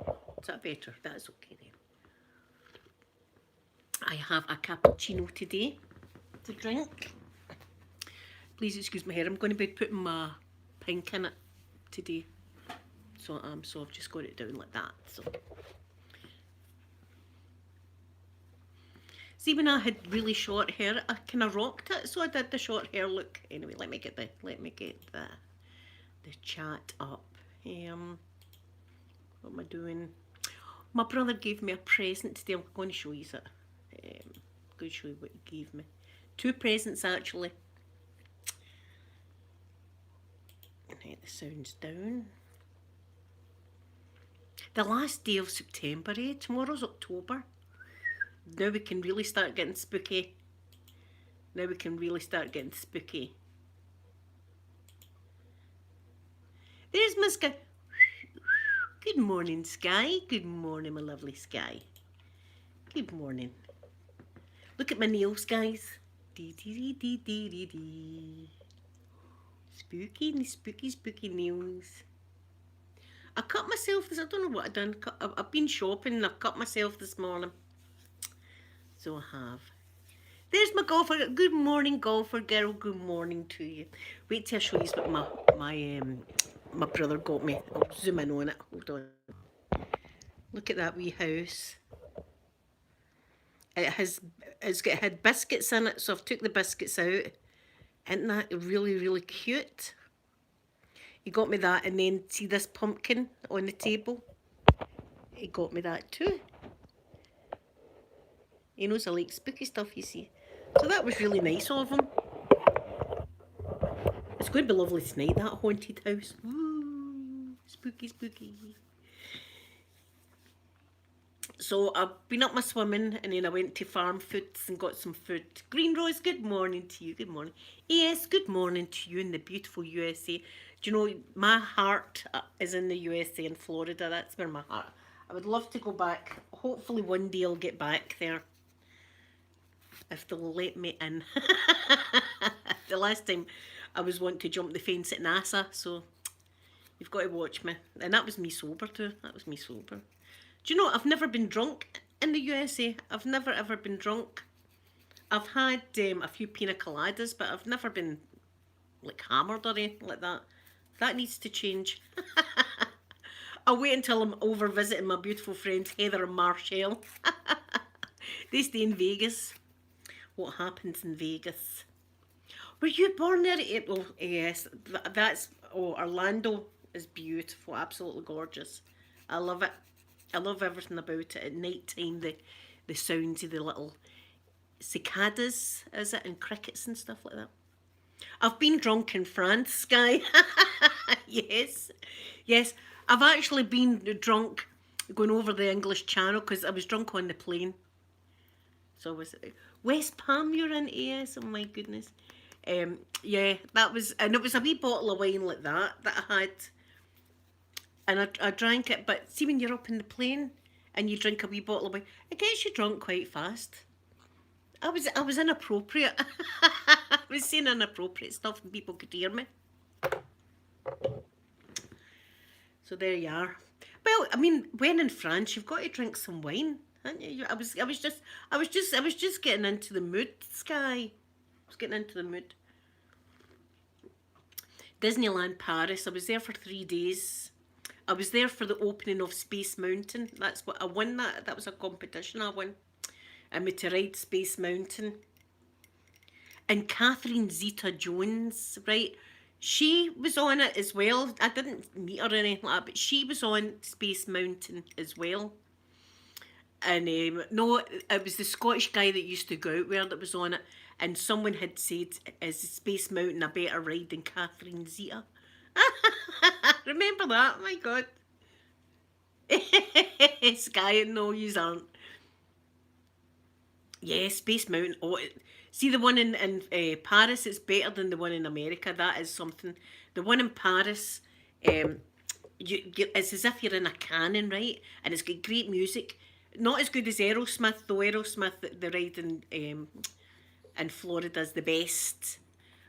then. Is that better? That's okay then. I have a cappuccino today to drink. Please excuse my hair. I'm going to be putting my pink in it today. So I've just got it down like that. So see, when I had really short hair, I kind of rocked it. So I did the short hair look. Anyway, let me get the chat up. What am I doing? My brother gave me a present today. I'm going to show you it. I'm going to show you what he gave me. 2 presents actually. Right, the sound's down. The last day of September, eh? Tomorrow's October. Now we can really start getting spooky. Now we can really start getting spooky. There's my Sky. Good morning, Sky. Good morning, my lovely Sky. Good morning. Look at my nails, guys. Dee dee dee dee dee dee. Spooky, spooky, spooky nails. I cut myself this. I don't know what I've done. I've been shopping and I've cut myself this morning. So I have. There's my golfer. Good morning, golfer girl. Good morning to you. Wait till I show you what my brother got me. I'll zoom in on it. Hold on. Look at that wee house. It had biscuits in it, so I've took the biscuits out. Isn't that really, really cute? He got me that, and then see this pumpkin on the table? He got me that too. He knows I like spooky stuff, you see. So that was really nice of him. It's going to be lovely tonight, that haunted house. Ooh, spooky, spooky. So I've been up my swimming, and then I went to Farm Foods and got some food. Green Rose, good morning to you. Good morning. Yes, good morning to you in the beautiful USA. Do you know, my heart is in the USA, in Florida. That's where my heart. I would love to go back. Hopefully one day I'll get back there, if they'll let me in. The last time I was wanting to jump the fence at NASA, so you've got to watch me. And that was me sober too. That was me sober. Do you know, I've never been drunk in the USA. I've never ever been drunk. I've had a few pina coladas, but I've never been like hammered or anything like that. That needs to change. I'll wait until I'm over visiting my beautiful friends Heather and Marshall. They stay in Vegas. What happens in Vegas? Were you born there? Oh, yes. Orlando is beautiful. Absolutely gorgeous. I love it. I love everything about it. At night time, the sounds of the little cicadas, is it, and crickets and stuff like that. I've been drunk in France, Sky. Yes. Yes. I've actually been drunk going over the English Channel because I was drunk on the plane. So was it West Palm you're in? Yes. Oh my goodness. Yeah, that was, and it was a wee bottle of wine like that I had. And I drank it, but see when you're up in the plane and you drink a wee bottle of wine, it gets you drunk quite fast. I was inappropriate. I was saying inappropriate stuff and people could hear me. So there you are. Well, I mean, when in France, you've got to drink some wine, haven't you? I was just getting into the mood, Sky. I was getting into the mood. Disneyland Paris. I was there for 3 days. I was there for the opening of Space Mountain. That's what I won. That was a competition I won. I made to ride Space Mountain. And Catherine Zeta-Jones, right? She was on it as well. I didn't meet her or anything like that, but she was on Space Mountain as well. And no, it was the Scottish guy that used to go out there that was on it. And someone had said, is Space Mountain a better ride than Catherine Zeta? Remember that? Oh my God. Sky, no, yous aren't. Yeah, Space Mountain. Oh, see the one in Paris, it's better than the one in America. That is something. The one in Paris, it's as if you're in a cannon, right? And it's got great music. Not as good as Aerosmith, though. Aerosmith, the ride in Florida is the best.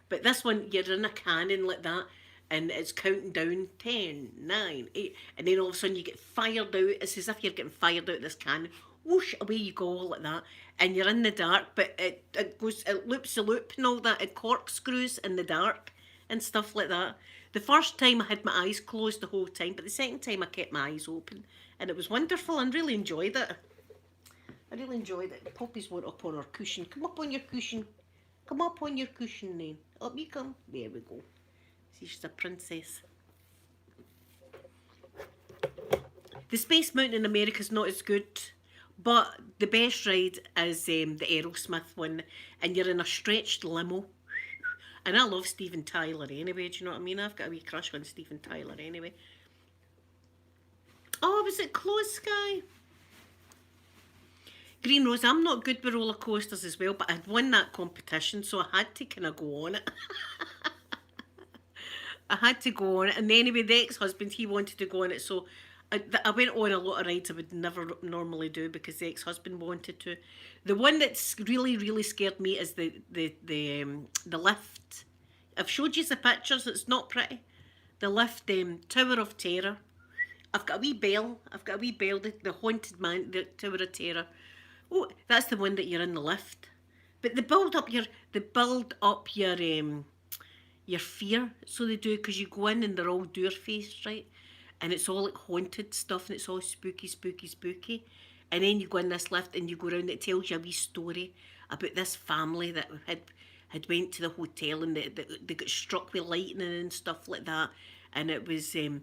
But this one, you're in a cannon like that. and it's counting down 10, 9, 8, and then all of a sudden you get fired out. It's as if you're getting fired out of this cannon. Whoosh, away you go like that, and you're in the dark, but it loops the loop and all that, it corkscrews in the dark and stuff like that. The first time I had my eyes closed the whole time, but the second time I kept my eyes open, and it was wonderful and really enjoyed it. I really enjoyed it. Poppy's went up on her cushion. Come up on your cushion. Come up on your cushion then. Up you come. There we go. See, she's a princess. The Space Mountain in America is not as good, but the best ride is the Aerosmith one, and you're in a stretched limo. And I love Steven Tyler anyway, do you know what I mean? I've got a wee crush on Steven Tyler anyway. Oh, was it close, Sky? Green Rose, I'm not good with roller coasters as well, but I'd won that competition, so I had to kind of go on it. I had to go on it, and anyway, the ex-husband, he wanted to go on it, so I went on a lot of rides I would never normally do because the ex-husband wanted to. The one that's really, really scared me is the lift. I've showed you the pictures. It's not pretty. The lift, Tower of Terror. I've got a wee bell. The haunted man, the Tower of Terror. Oh, that's the one that you're in the lift. But they build up your fear. So they do, because you go in and they're all door-faced, right? And it's all like haunted stuff, and it's all spooky, spooky, spooky. And then you go in this lift and you go around, it tells you a wee story about this family that had went to the hotel, and they got struck with lightning and stuff like that. And it was the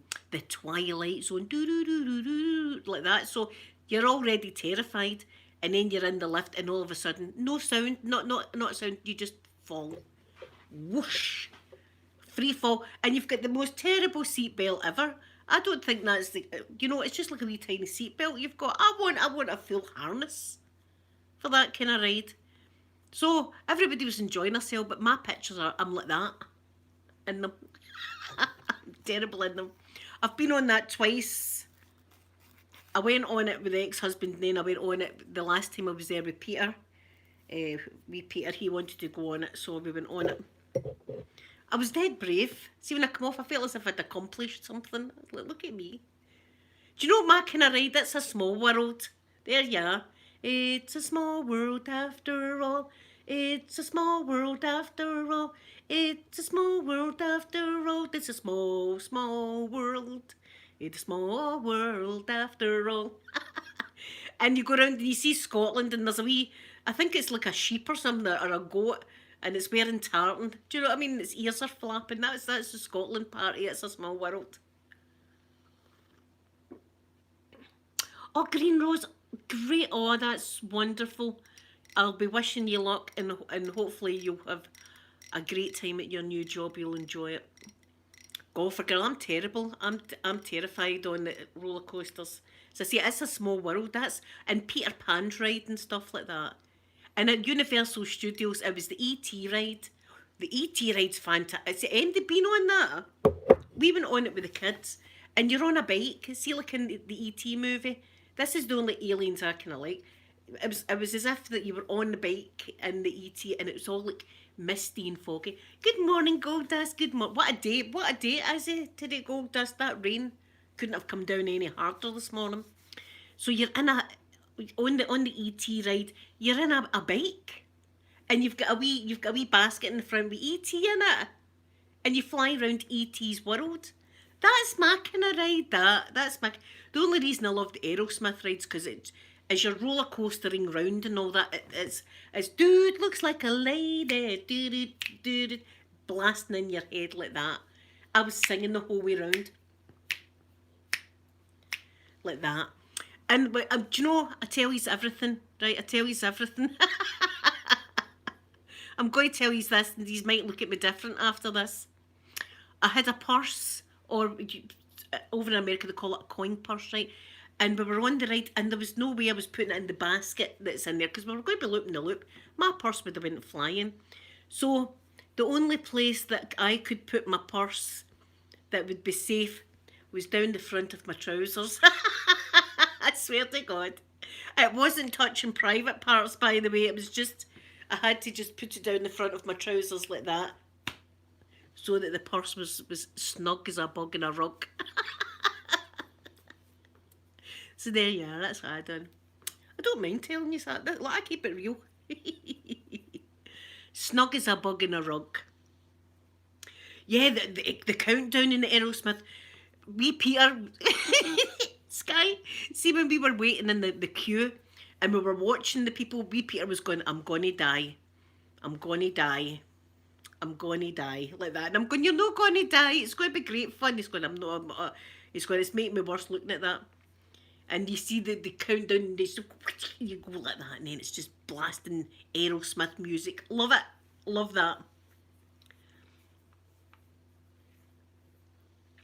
Twilight Zone, do like that. So you're already terrified, and then you're in the lift, and all of a sudden, no sound, not sound, you just fall. Whoosh! Free fall, and you've got the most terrible seatbelt ever. I don't think that's it's just like a wee tiny seatbelt you've got. I want a full harness for that kind of ride. So everybody was enjoying themselves, but my pictures I'm like that in them. I'm terrible in them. I've been on that twice. I went on it with the ex-husband, and then I went on it the last time I was there with Peter. Peter, he wanted to go on it, so we went on it. I was dead brave. See, when I come off, I felt as if I'd accomplished something. Like, look at me. Do you know my kind of ride? It's a small world. There you are. It's a small world after all. It's a small world after all. It's a small world after all. It's a small, small world. It's a small world after all. And you go around and you see Scotland, and there's a wee, I think it's like a sheep or something, or a goat, and it's wearing tartan. Do you know what I mean? Its ears are flapping. That's the Scotland party. It's a small world. Oh, Green Rose, great. Oh, that's wonderful. I'll be wishing you luck, and hopefully you'll have a great time at your new job. You'll enjoy it. Golfer girl, I'm terrible. I'm terrified on the roller coasters. So see, it's a small world. That's and Peter Pan's ride and stuff like that. And at Universal Studios, it was the E.T. ride. The E.T. ride's fantastic. Has anybody been on that? We went on it with the kids. And you're on a bike. See, like in the E.T. movie. This is the only aliens I kind of like. It was as if that you were on the bike in the E.T. and it was all like misty and foggy. Good morning, Goldust. Good morning. What a day. What a day is it today, Goldust. That rain couldn't have come down any harder this morning. So you're in on the E.T. ride, you're in a bike, and you've got a wee basket in the front with E.T. in it, and you fly around E.T.'s world. That's my kind of ride. That's my. The only reason I love the Aerosmith rides because as you're roller coastering round and all that, it's dude looks like a lady, dude, blasting in your head like that. I was singing the whole way round, like that. And do you know, I tell you everything, right? I tell you everything. I'm going to tell you this, and these might look at me different after this. I had a purse, or over in America they call it a coin purse, right? And we were on the ride, and there was no way I was putting it in the basket that's in there, because we were going to be looping the loop. My purse would have went flying. So the only place that I could put my purse that would be safe was down the front of my trousers. I swear to God. It wasn't touching private parts, by the way. It was just, I had to just put it down the front of my trousers like that. so that the purse was snug as a bug in a rug. So there you are, that's what I done. I don't mind telling you that. Like, I keep it real. Snug as a bug in a rug. Yeah, the countdown in the Aerosmith. We Peter Sky. See when we were waiting in the queue and we were watching the people, we Peter was going, I'm gonna die. I'm gonna die. I'm gonna die. Like that. And I'm going, you're not gonna die. It's gonna be great fun. He's going, I'm not he's going, it's making me worse looking at that. And you see the countdown and you go like that and then it's just blasting Aerosmith music. Love it. Love that.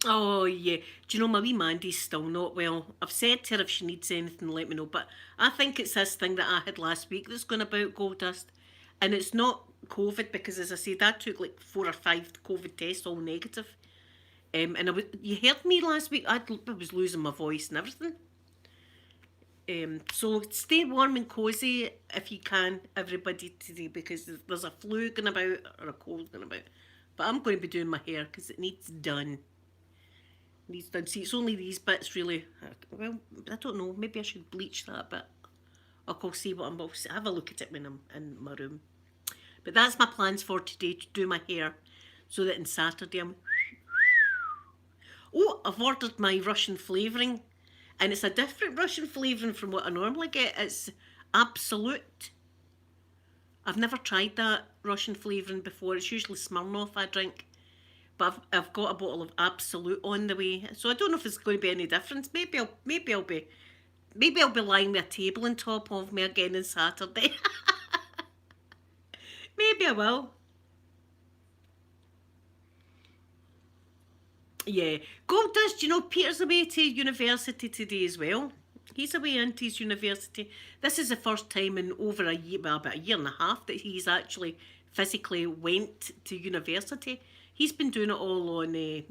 Oh yeah. Do you know my wee Mandy's still not well? I've said to her if she needs anything, let me know. But I think it's this thing that I had last week that's going about gold dust, and it's not COVID because, as I said, I took like 4 or 5 COVID tests, all negative. And you heard me last week. I was losing my voice and everything. So stay warm and cosy if you can, everybody, today, because there's a flu going about or a cold going about. But I'm going to be doing my hair because it needs done. Needs done. See, it's only these bits really. Well, I don't know. Maybe I should bleach that bit. I'll see what I'll have a look at it when I'm in my room. But that's my plans for today, to do my hair, so that on Saturday I'm. Oh, I've ordered my Russian flavouring, and it's a different Russian flavouring from what I normally get. It's Absolute. I've never tried that Russian flavouring before. It's usually Smirnoff I drink. But I've got a bottle of Absolute on the way, so I don't know if it's going to be any difference. Maybe I'll be lying with a table on top of me again on Saturday. Maybe I will. Yeah, Gold Dust. You know, Peter's away to university today as well. He's away into his university. This is the first time in over a year, well, about a year and a half, that he's actually physically went to university. He's been doing it all on in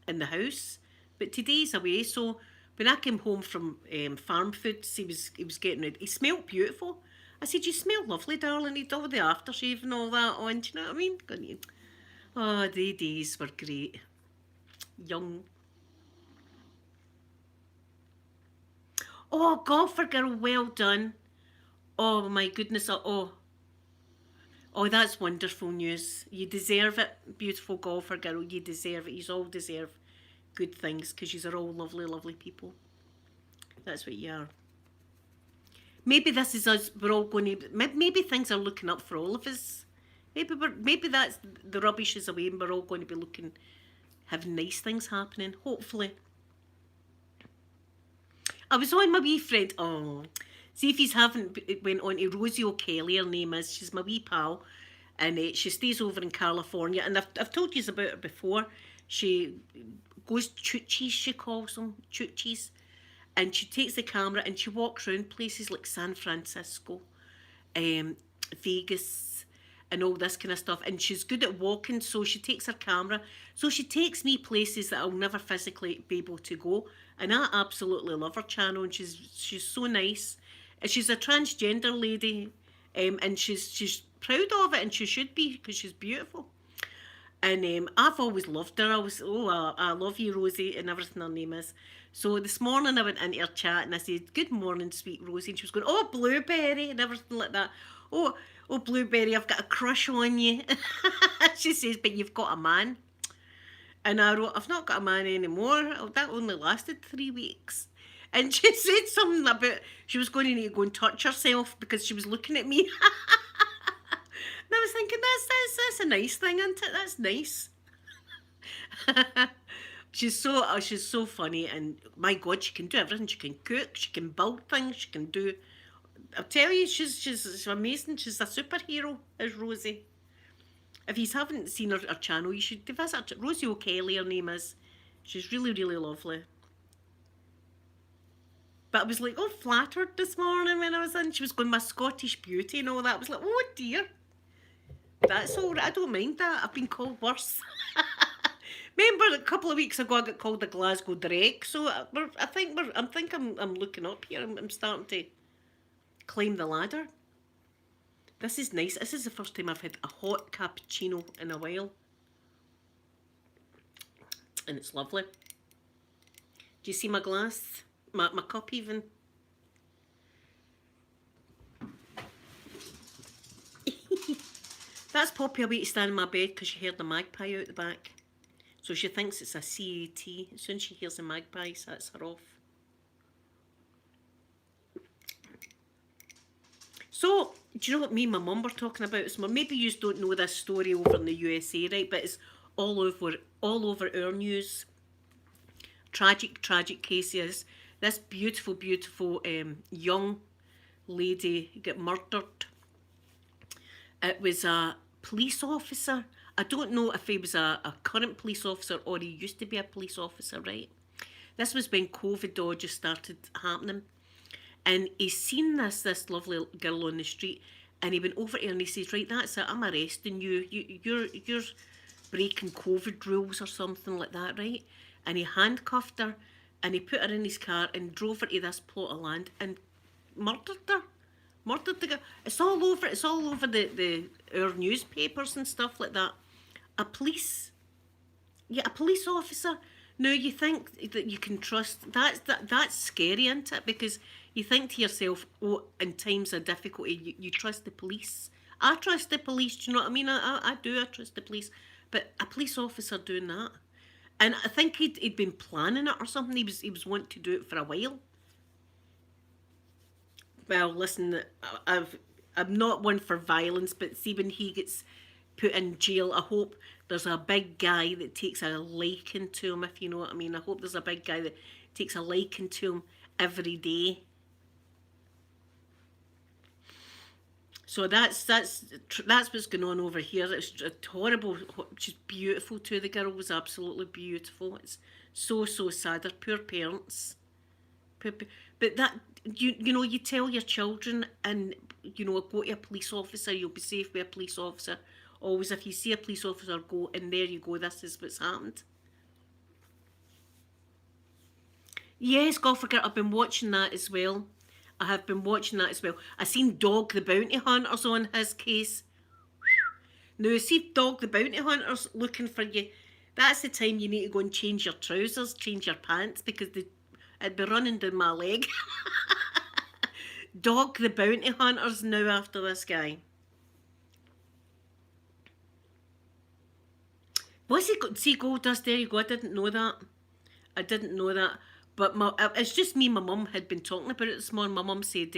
the house, but today's away. So when I came home from Farm Foods, he was getting ready. He smelled beautiful. I said, "You smell lovely, darling." He'd all the aftershave and all that on. Do you know what I mean? Oh, the days were great. Young. Oh, golfer girl, well done. Oh my goodness. Oh, that's wonderful news. You deserve it, beautiful golfer girl. You deserve it. You all deserve good things because you are all lovely, lovely people. That's what you are. Maybe this is us. We're all going to. Maybe things are looking up for all of us. Maybe that's the rubbish is away, and we're all going to be looking, having nice things happening. Hopefully. I was on my wee friend. Oh, see if he's haven't went on to Rosie O'Kelly. Her name is. She's my wee pal, and she stays over in California. And I've told you about her before. She goes choochies. She calls them choochies, and she takes the camera and she walks around places like San Francisco, Vegas, and all this kind of stuff. And she's good at walking, so she takes her camera. So she takes me places that I'll never physically be able to go. And I absolutely love her channel, and she's so nice. And she's a transgender lady, and she's proud of it, and she should be because she's beautiful. And I've always loved her. I love you, Rosie, and everything her name is. So this morning I went into her chat and I said, "Good morning, sweet Rosie," and she was going, "Oh, Blueberry," and everything like that. Oh, Blueberry, I've got a crush on you. She says, "But you've got a man." And I wrote, "I've not got a man anymore. Oh, that only lasted 3 weeks." And she said something about she was going to need to go and touch herself because she was looking at me. And I was thinking, that's a nice thing, isn't it? That's nice. She's so funny, and my God, she can do everything. She can cook, she can build things, she can do. I'll tell you, she's amazing. She's a superhero, is Rosie. If you haven't seen her channel, you should visit Rosie O'Kelly. Her name is. She's really, really lovely. But I was like, oh, flattered this morning when I was in. She was going, my Scottish beauty and all that. I was like, oh dear. That's all right. I don't mind that. I've been called worse. Remember a couple of weeks ago I got called the Glasgow Drake. So I'm looking up here. I'm starting to climb the ladder. This is nice. This is the first time I've had a hot cappuccino in a while. and it's lovely. Do you see my glass? My cup even? That's Poppy away to stand in my bed because she heard the magpie out the back. So she thinks it's a CAT. As soon as she hears the magpie, sets her off. So, do you know what me and my mum were talking about this morning? Maybe you don't know this story over in the USA, right? But it's all over our news. Tragic cases. This beautiful young lady got murdered. It was a police officer. I don't know if he was a current police officer or he used to be a police officer, right? This was when COVID all just started happening. And he seen this lovely girl on the street and he went over to her and he says, right, that's it, I'm arresting you. You're breaking COVID rules or something like that, right? And he handcuffed her and he put her in his car and drove her to this plot of land and murdered her. Murdered the girl. It's all over the our newspapers and stuff like that. A police officer. Now you think that you can trust that's scary, isn't it? Because you think to yourself, oh, in times of difficulty, you trust the police. I trust the police. Do you know what I mean? I do. I trust the police. But a police officer doing that, and I think he'd been planning it or something. He was wanting to do it for a while. Well, listen, I'm not one for violence, but see when he gets put in jail, I hope there's a big guy that takes a liking to him, if you know what I mean. I hope there's a big guy that takes a liking to him every day. So that's what's going on over here. It's horrible. She's beautiful too. The girl was absolutely beautiful. It's so sad. Her poor parents. But that you know you tell your children and go to a police officer. You'll be safe with a police officer. Always, if you see a police officer, go and there you go. This is what's happened. Yes, God forget. I've been watching that as well. I have been watching that as well. I seen Dog the Bounty Hunter's on his case. Now, see Dog the Bounty Hunter's looking for you. That's the time you need to go and change your trousers, change your pants, because it'd be running down my leg. Dog the Bounty Hunter's now after this guy. Was he? See, Goldust, there you go. I didn't know that. But it's just me and my mum had been talking about it this morning. My mum said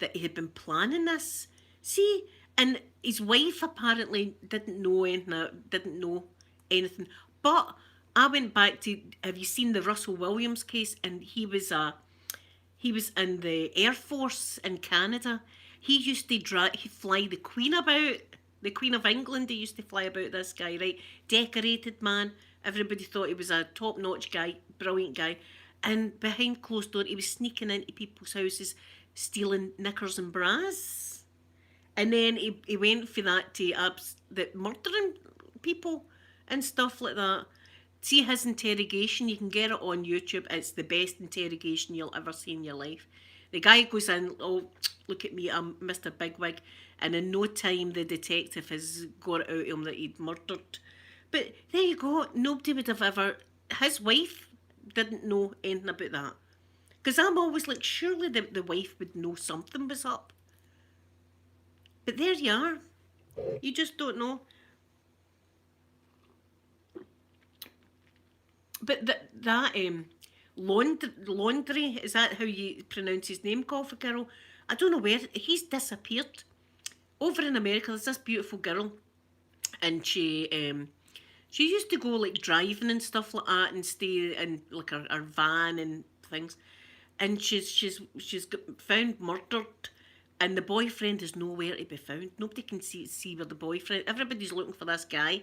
that he had been planning this. See, and his wife apparently didn't know anything. But I went back to, have you seen the Russell Williams case? And he was in the Air Force in Canada. He used to fly the Queen about. The Queen of England, he used to fly about this guy, right? Decorated man. Everybody thought he was a top-notch guy, brilliant guy. And behind closed door, he was sneaking into people's houses, stealing knickers and bras. And then he went for that to that murdering people and stuff like that. See his interrogation, you can get it on YouTube. It's the best interrogation you'll ever see in your life. The guy goes in, oh, look at me, I'm Mr. Bigwig. And in no time, the detective has got it out of him that he'd murdered. But there you go, nobody would have ever, his wife didn't know anything about that. Because I'm always like, surely the wife would know something was up. But there you are. You just don't know. But that Laundry, is that how you pronounce his name, Golfer Girl? I don't know where, he's disappeared. Over in America, there's this beautiful girl, and she used to go like driving and stuff like that, and stay in like her van and things, and she's got found murdered, and the boyfriend is nowhere to be found. Nobody can see where the boyfriend. Everybody's looking for this guy.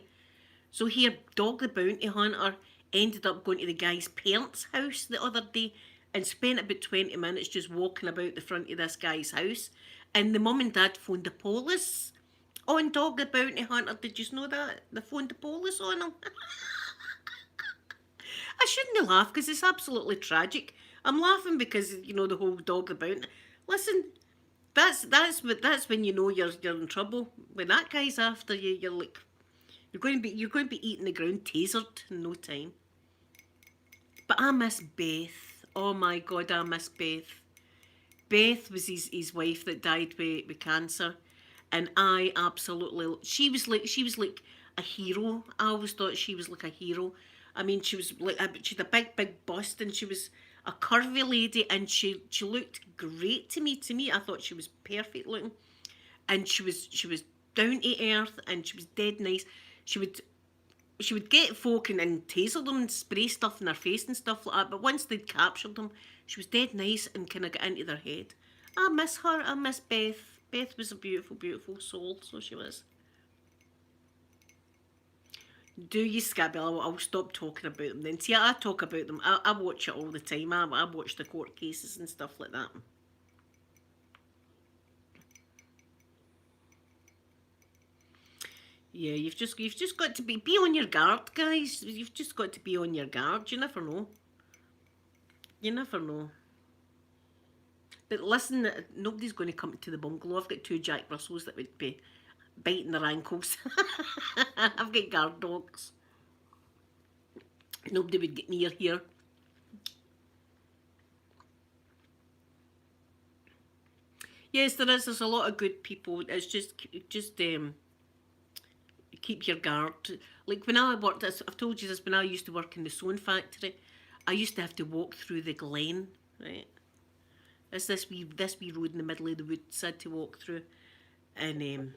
So here, Dog the Bounty Hunter ended up going to the guy's parents' house the other day and spent about 20 minutes just walking about the front of this guy's house. And the mum and dad phoned the police on Dog the Bounty Hunter. Did you know that? They phoned the police on him. I shouldn't laugh because it's absolutely tragic. I'm laughing because, the whole Dog the Bounty. Listen, that's when you know you're in trouble. When that guy's after you, you're like, you're going to be eating the ground tasered in no time. But I miss Beth. Oh my God, I miss Beth. Beth was his wife that died with cancer, and I absolutely she was like a hero. I always thought she was like a hero. I mean, she was like she had a big bust, and she was a curvy lady, and she looked great to me. To me, I thought she was perfect looking, and she was down to earth, and she was dead nice. She would she would get folk and taser them and spray stuff in their face and stuff like that. But once they'd captured them, she was dead nice and kind of got into their head. I miss her. I miss Beth. Beth was a beautiful, beautiful soul. So she was. Do you, Scabby? I'll stop talking about them then. See, I talk about them. I watch it all the time. I watch the court cases and stuff like that. Yeah, you've just got to be on your guard, guys. You've just got to be on your guard. You never know. You never know. But listen, nobody's going to come to the bungalow. I've got two Jack Russells that would be biting their ankles. I've got guard dogs. Nobody would get near here. Yes, there is. There's a lot of good people. It's just keep your guard. Like when I worked, I've told you this. When I used to work in the sewing factory, I used to have to walk through the glen. Right, it's this wee road in the middle of the woods I had to walk through, and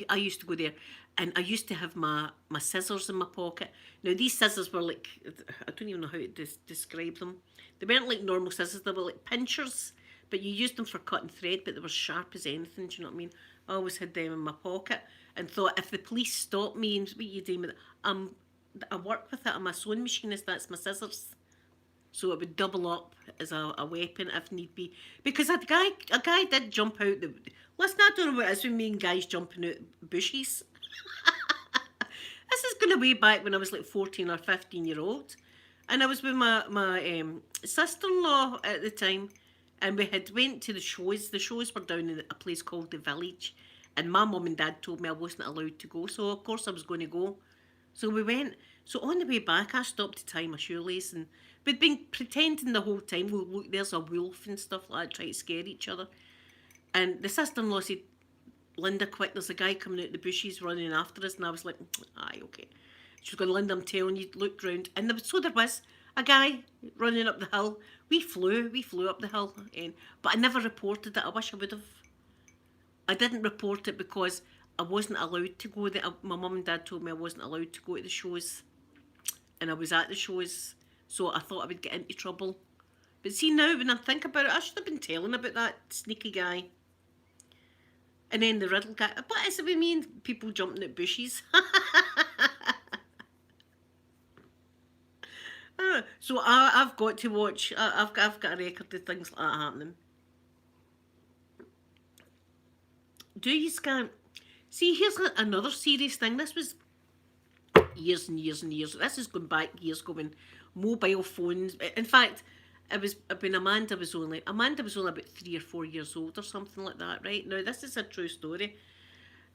I used to go there, and I used to have my scissors in my pocket. Now these scissors were like, I don't even know how to describe them. They weren't like normal scissors. They were like pinchers, but you used them for cutting thread. But they were sharp as anything. Do you know what I mean? I always had them in my pocket, and thought if the police stopped me and what you doing with it, I work with it. I'm a sewing machinist. That's my scissors. So it would double up as a weapon if need be. Because a guy did jump out the. Listen, I don't know what it is with me and guys jumping out bushes. This is going way back when I was like 14 or 15-year old. And I was with my sister-in-law at the time. And we had went to the shows. The shows were down in a place called The Village. And my mum and dad told me I wasn't allowed to go. So of course I was going to go. So we went. So on the way back, I stopped to tie my shoelace, and we'd been pretending the whole time. Well, look, there's a wolf and stuff like that, try to scare each other. And the sister-in-law said, "Linda, quick, there's a guy coming out the bushes running after us." And I was like, aye, okay. She was going, "Linda, I'm telling you," looked round. And so there was a guy running up the hill. We flew up the hill. But I never reported it. I wish I would have. I didn't report it because I wasn't allowed to go there. My mum and dad told me I wasn't allowed to go to the shows. And I was at the shows. So I thought I would get into trouble. But see now, when I think about it, I should have been telling about that sneaky guy. And then the riddle guy. What is it with me and people jumping at bushes? So I've got to watch. I've got a record of things like that happening. Do you scan? See, here's another serious thing. This was years and years and years. This is going back years going. Mobile phones. In fact, it was when Amanda was only about 3 or 4 years old or something like that. Right now, this is a true story.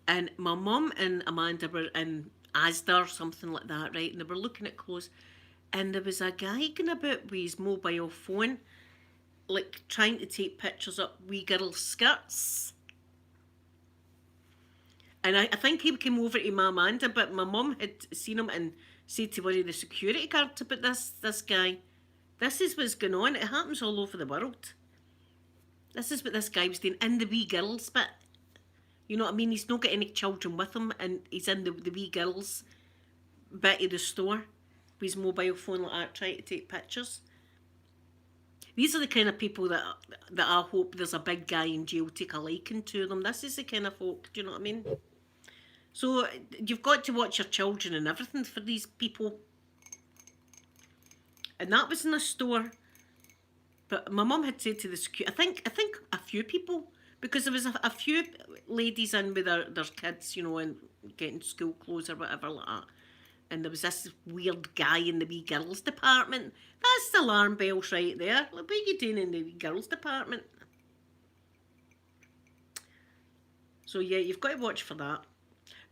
And my mum and Amanda were in Asda or something like that, right? And they were looking at clothes, and there was a guy going about with his mobile phone, like trying to take pictures of wee girls' skirts. And I think he came over to my Amanda, but my mum had seen him and said to one of the security guards about this guy. This is what's going on. It happens all over the world. This is what this guy was doing in the wee girls bit. You know what I mean? He's not got any children with him, and he's in the wee girls bit of the store with his mobile phone like that, trying to take pictures. These are the kind of people that I hope there's a big guy in jail take a liking to them. This is the kind of folk, do you know what I mean? So you've got to watch your children and everything for these people. And that was in a store. But my mum had said to the security, I think a few people, because there was a few ladies in with their kids, you know, and getting school clothes or whatever like that. And there was this weird guy in the wee girls department. That's the alarm bells right there. Like, what are you doing in the wee girls department? So yeah, you've got to watch for that.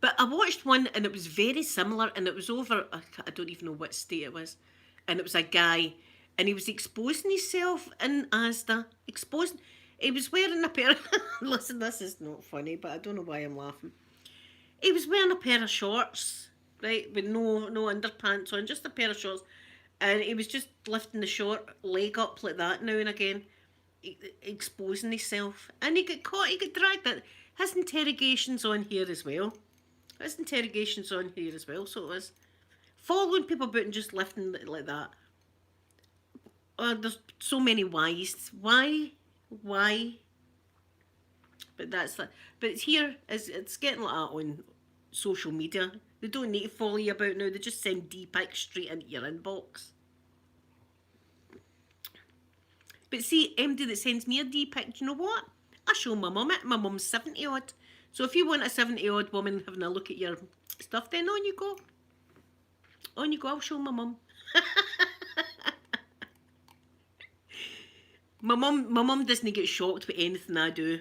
But I watched one and it was very similar, and it was over, I don't even know what state it was. and it was a guy, and he was exposing himself in Asda, exposing. He was wearing a pair. Listen, this is not funny, but I don't know why I'm laughing. He was wearing a pair of shorts, right, with no underpants on, just a pair of shorts, and he was just lifting the short leg up like that now and again, exposing himself, and he got caught. He got dragged. That his interrogations on here as well. His interrogations on here as well. So it was following people about and just lifting like that. There's so many whys. Why? But that's that. But it's here. It's getting like that on social media. They don't need to follow you about now. They just send D-pics straight into your inbox. But see, MD that sends me a D-pic, do you know what? I show my mum it. My mum's 70 odd. So if you want a 70 odd woman having a look at your stuff, then on you go. On you go. I'll show my mum. My mum doesn't get shocked with anything I do.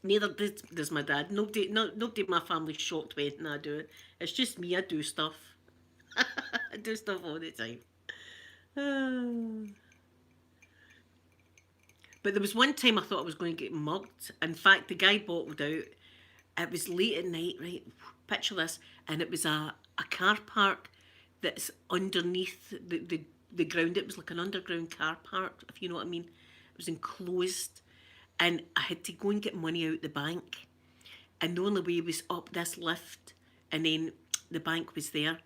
Neither does my dad. Nobody in my family's shocked with anything I do. It's just me. I do stuff. I do stuff all the time. But there was one time I thought I was going to get mugged. In fact, the guy bottled out. It was late at night, right? Picture this. And it was a car park that's underneath the ground. It was like an underground car park, if you know what I mean. It was enclosed. And I had to go and get money out the bank. And the only way was up this lift. And then the bank was there.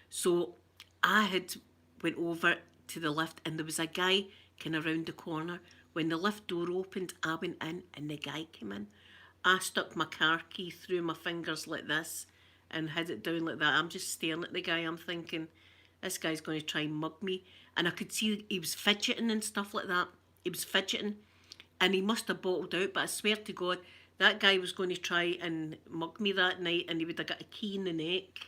So I had went over to the lift and there was a guy kind of around the corner. When the lift door opened, I went in and the guy came in. I stuck my car key through my fingers like this and hid it down like that. I'm just staring at the guy. I'm thinking, this guy's going to try and mug me. And I could see he was fidgeting and stuff like that. He was fidgeting. And he must have bottled out. But I swear to God, that guy was going to try and mug me that night. And he would have got a key in the neck.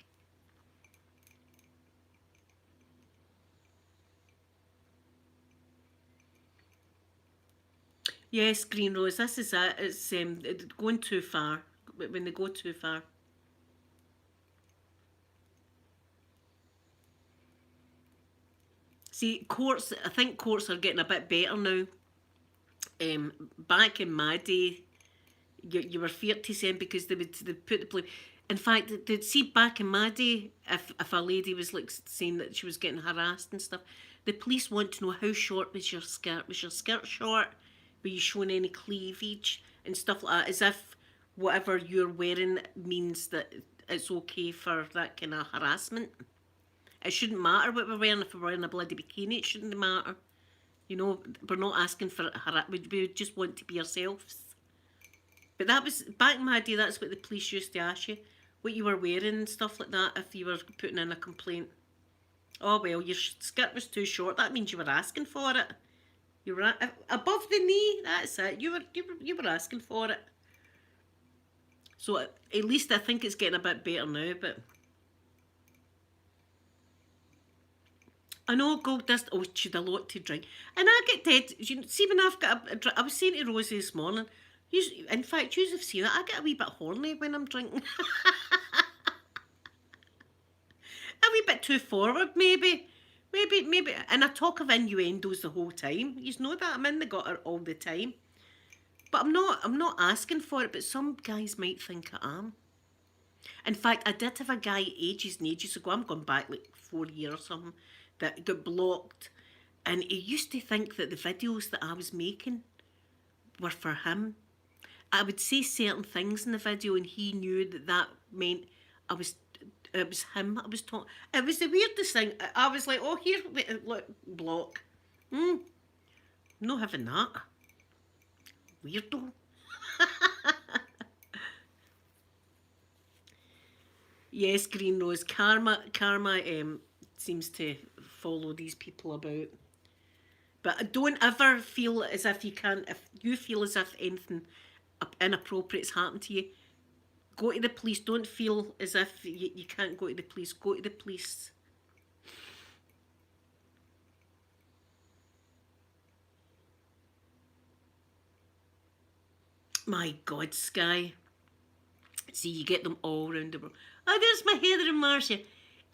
Yes, Green Rose, this is it. It's going too far. When they go too far. See, courts, I think courts are getting a bit better now. Back in my day, you were fair to say because they put the blame. In fact, they'd see back in my day, if a lady was like saying that she was getting harassed and stuff, the police want to know how short was your skirt. Was your skirt short? Were you showing any cleavage and stuff like that? As if whatever you're wearing means that it's okay for that kind of harassment. It shouldn't matter what we're wearing. If we're wearing a bloody bikini, it shouldn't matter. You know, we're not asking for we just want to be ourselves. But that was back in my day. That's what the police used to ask you, what you were wearing and stuff like that. If you were putting in a complaint, oh well, your skirt was too short. That means you were asking for it. You were above the knee. That's it. You were asking for it. So at least I think it's getting a bit better now. But I know gold dust. Oh, she'd a lot to drink, and I get dead. You know, see when I've got I was saying to Rosie this morning. In fact, you have seen that. I get a wee bit horny when I'm drinking. A wee bit too forward, maybe. Maybe. And I talk of innuendos the whole time. You know that I'm in the gutter all the time. But I'm not asking for it, but some guys might think I am. In fact, I did have a guy ages and ages ago, I'm going back like 4 years or something, that got blocked. And he used to think that the videos that I was making were for him. I would say certain things in the video and he knew that meant it was him I was talking. It was the weirdest thing. I was like, oh, here, wait, look, block. No having that. Weirdo. Yes, Green Rose. Karma seems to follow these people about. But don't ever feel as if you can't, if you feel as if anything inappropriate's happened to you, go to the police. Don't feel as if you can't go to the police. Go to the police. My God, Sky. See, you get them all around the world. Oh, there's my Heather and Marcia.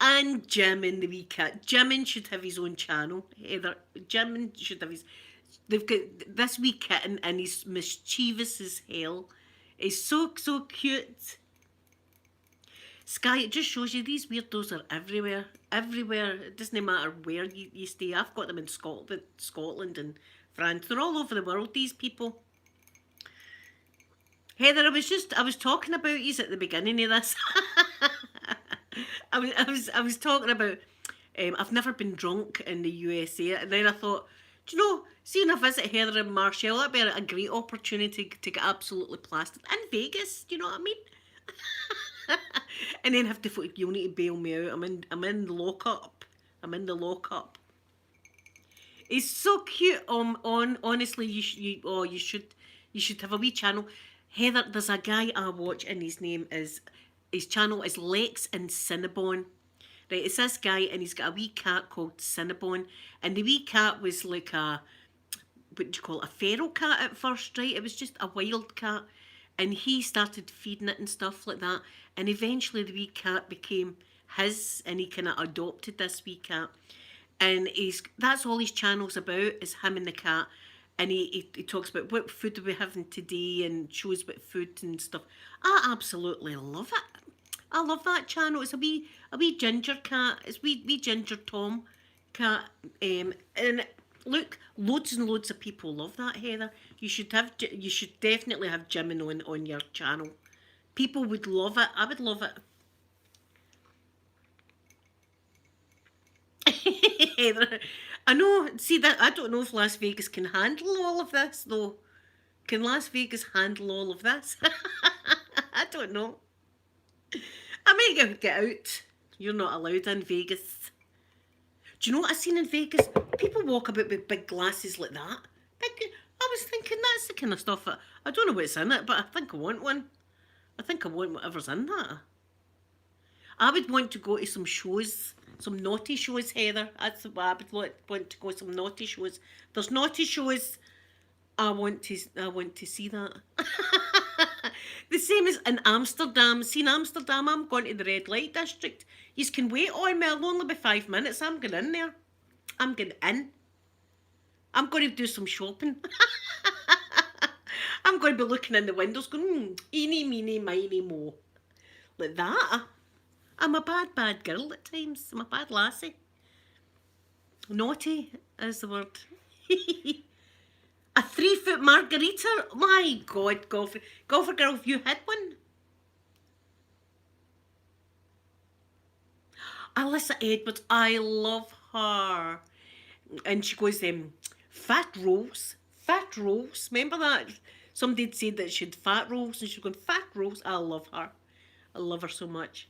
And Jimin, the wee cat. Jimin should have his own channel, Heather. Jimin should have his. They've got this wee kitten and he's mischievous as hell. He's so cute. Sky, it just shows you these weirdos are everywhere. Everywhere. It doesn't matter where you stay. I've got them in Scotland and France. They're all over the world, these people. Heather, I was talking about you at the beginning of this. I was talking about I've never been drunk in the USA, and then I thought, do you know, seeing a visit Heather and Marshall, that'd be a great opportunity to get absolutely plastered in Vegas. Do you know what I mean? And then have to, you'll need to bail me out. I'm in the lockup. I'm in the lockup. He's so cute. Honestly, you should have a wee channel. Heather, there's a guy I watch, and his channel is Lex and Cinnabon. Right, it's this guy, and he's got a wee cat called Cinnabon, and the wee cat was like what do you call it, a feral cat at first, right? It was just a wild cat, and he started feeding it and stuff like that, and eventually the wee cat became his, and he kind of adopted this wee cat, and that's all his channel's about, is him and the cat, and he talks about what food are we having today and shows what food and stuff. I absolutely love it. I love that channel. It's a wee ginger cat. It's wee ginger Tom cat. And look, loads and loads of people love that, Heather. You should definitely have Jimin on your channel. People would love it. I would love it. Heather, I know. See that I don't know if Las Vegas can handle all of this though. Can Las Vegas handle all of this? I don't know. I might get out. You're not allowed in Vegas. Do you know what I seen in Vegas? People walk about with big glasses like that. I was thinking that's the kind of stuff I don't know what's in it, but I think I want one. I think I want whatever's in that. I would want to go to some shows, some naughty shows, Heather. That's what I would want to go to, some naughty shows. There's naughty shows. I want to see that. The same as in Amsterdam. See, in Amsterdam, I'm going to the red light district. You can wait on me. I'll only be 5 minutes. I'm going in there. I'm going in. I'm going to do some shopping. I'm going to be looking in the windows going, eeny, meeny, miny, mo. Like that. I'm a bad girl at times. I'm a bad lassie. Naughty is the word. A 3-foot margarita? My God, golfer girl, have you had one? Alyssa Edwards, I love her. And she goes, fat rolls. Remember that? Somebody had said that she had fat rolls, and she's going, fat rolls. I love her. I love her so much.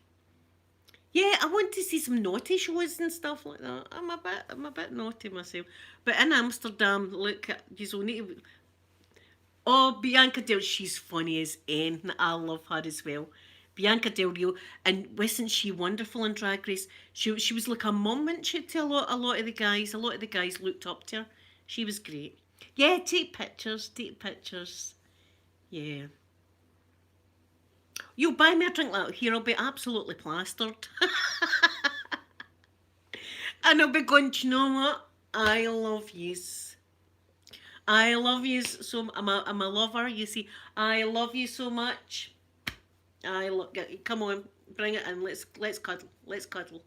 Yeah, I want to see some naughty shows and stuff like that. I'm a bit naughty myself. But in Amsterdam, look, you need to... Oh, Bianca Del, she's funny as anything. I love her as well. Bianca Del Rio, and wasn't she wonderful in Drag Race? She was like a mum, wasn't she, to a lot of the guys. A lot of the guys looked up to her. She was great. Yeah, take pictures. Yeah. You'll buy me a drink like here, I'll be absolutely plastered. And I'll be going, do you know what? I love yous. I love yous so I'm a lover, you see. I love you so much. Come on, bring it in. Let's cuddle. Let's cuddle.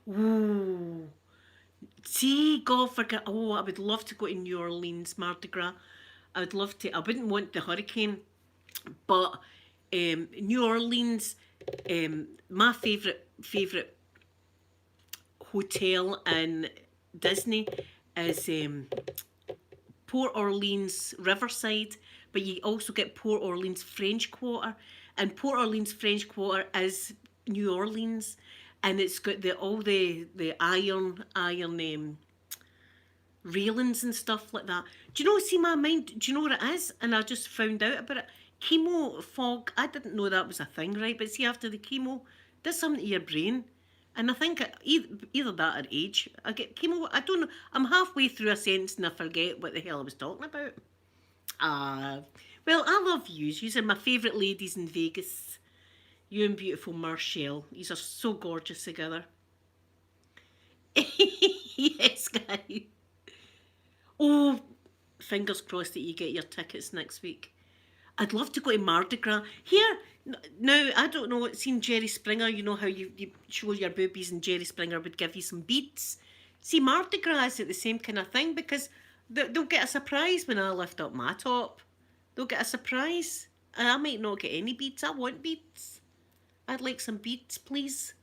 Ooh. See, God forget. Oh, I would love to go to New Orleans Mardi Gras. I would love to. I wouldn't want the hurricane, but New Orleans, my favourite hotel in Disney is Port Orleans Riverside, but you also get Port Orleans French Quarter, and Port Orleans French Quarter is New Orleans, and it's got all the iron railings and stuff like that. Do you know, see my mind, do you know what it is? And I just found out about it. Chemo fog, I didn't know that was a thing, right? But see, after the chemo, does something to your brain. And I think either that or age. I get chemo, I don't know, I'm halfway through a sentence and I forget what the hell I was talking about. Well, I love yous. Yous are my favourite ladies in Vegas. You and beautiful Marshall. These are so gorgeous together. Yes, guys. Oh, fingers crossed that you get your tickets next week. I'd love to go to Mardi Gras. Here, now, I don't know, it's seen Jerry Springer, you know how you show your boobies and Jerry Springer would give you some beads. See, Mardi Gras is the same kind of thing because they'll get a surprise when I lift up my top. They'll get a surprise. And I might not get any beads. I want beads. I'd like some beads, please.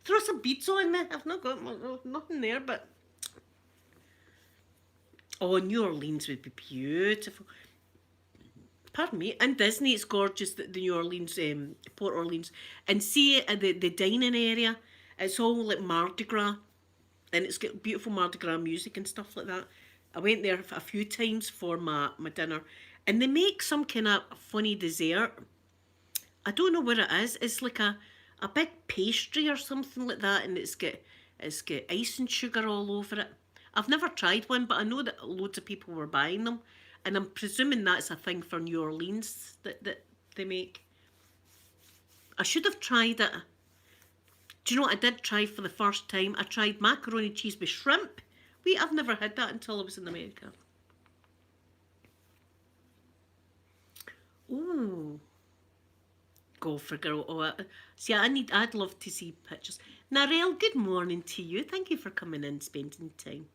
Throw some beads on me. I've not got nothing there, but... Oh, New Orleans would be beautiful. Pardon me, and Disney, it's gorgeous, the New Orleans, Port Orleans. And see the dining area, it's all like Mardi Gras. And it's got beautiful Mardi Gras music and stuff like that. I went there a few times for my dinner. And they make some kind of funny dessert. I don't know what it is. It's like a big pastry or something like that. And it's got ice and sugar all over it. I've never tried one, but I know that loads of people were buying them. And I'm presuming that's a thing for New Orleans that they make. I should have tried it. Do you know what I did try for the first time? I tried macaroni cheese with shrimp. Wait, I've never had that until I was in America. Ooh. Go for girl. Oh, see, I'd love to see pictures. Narelle, good morning to you. Thank you for coming in, spending time.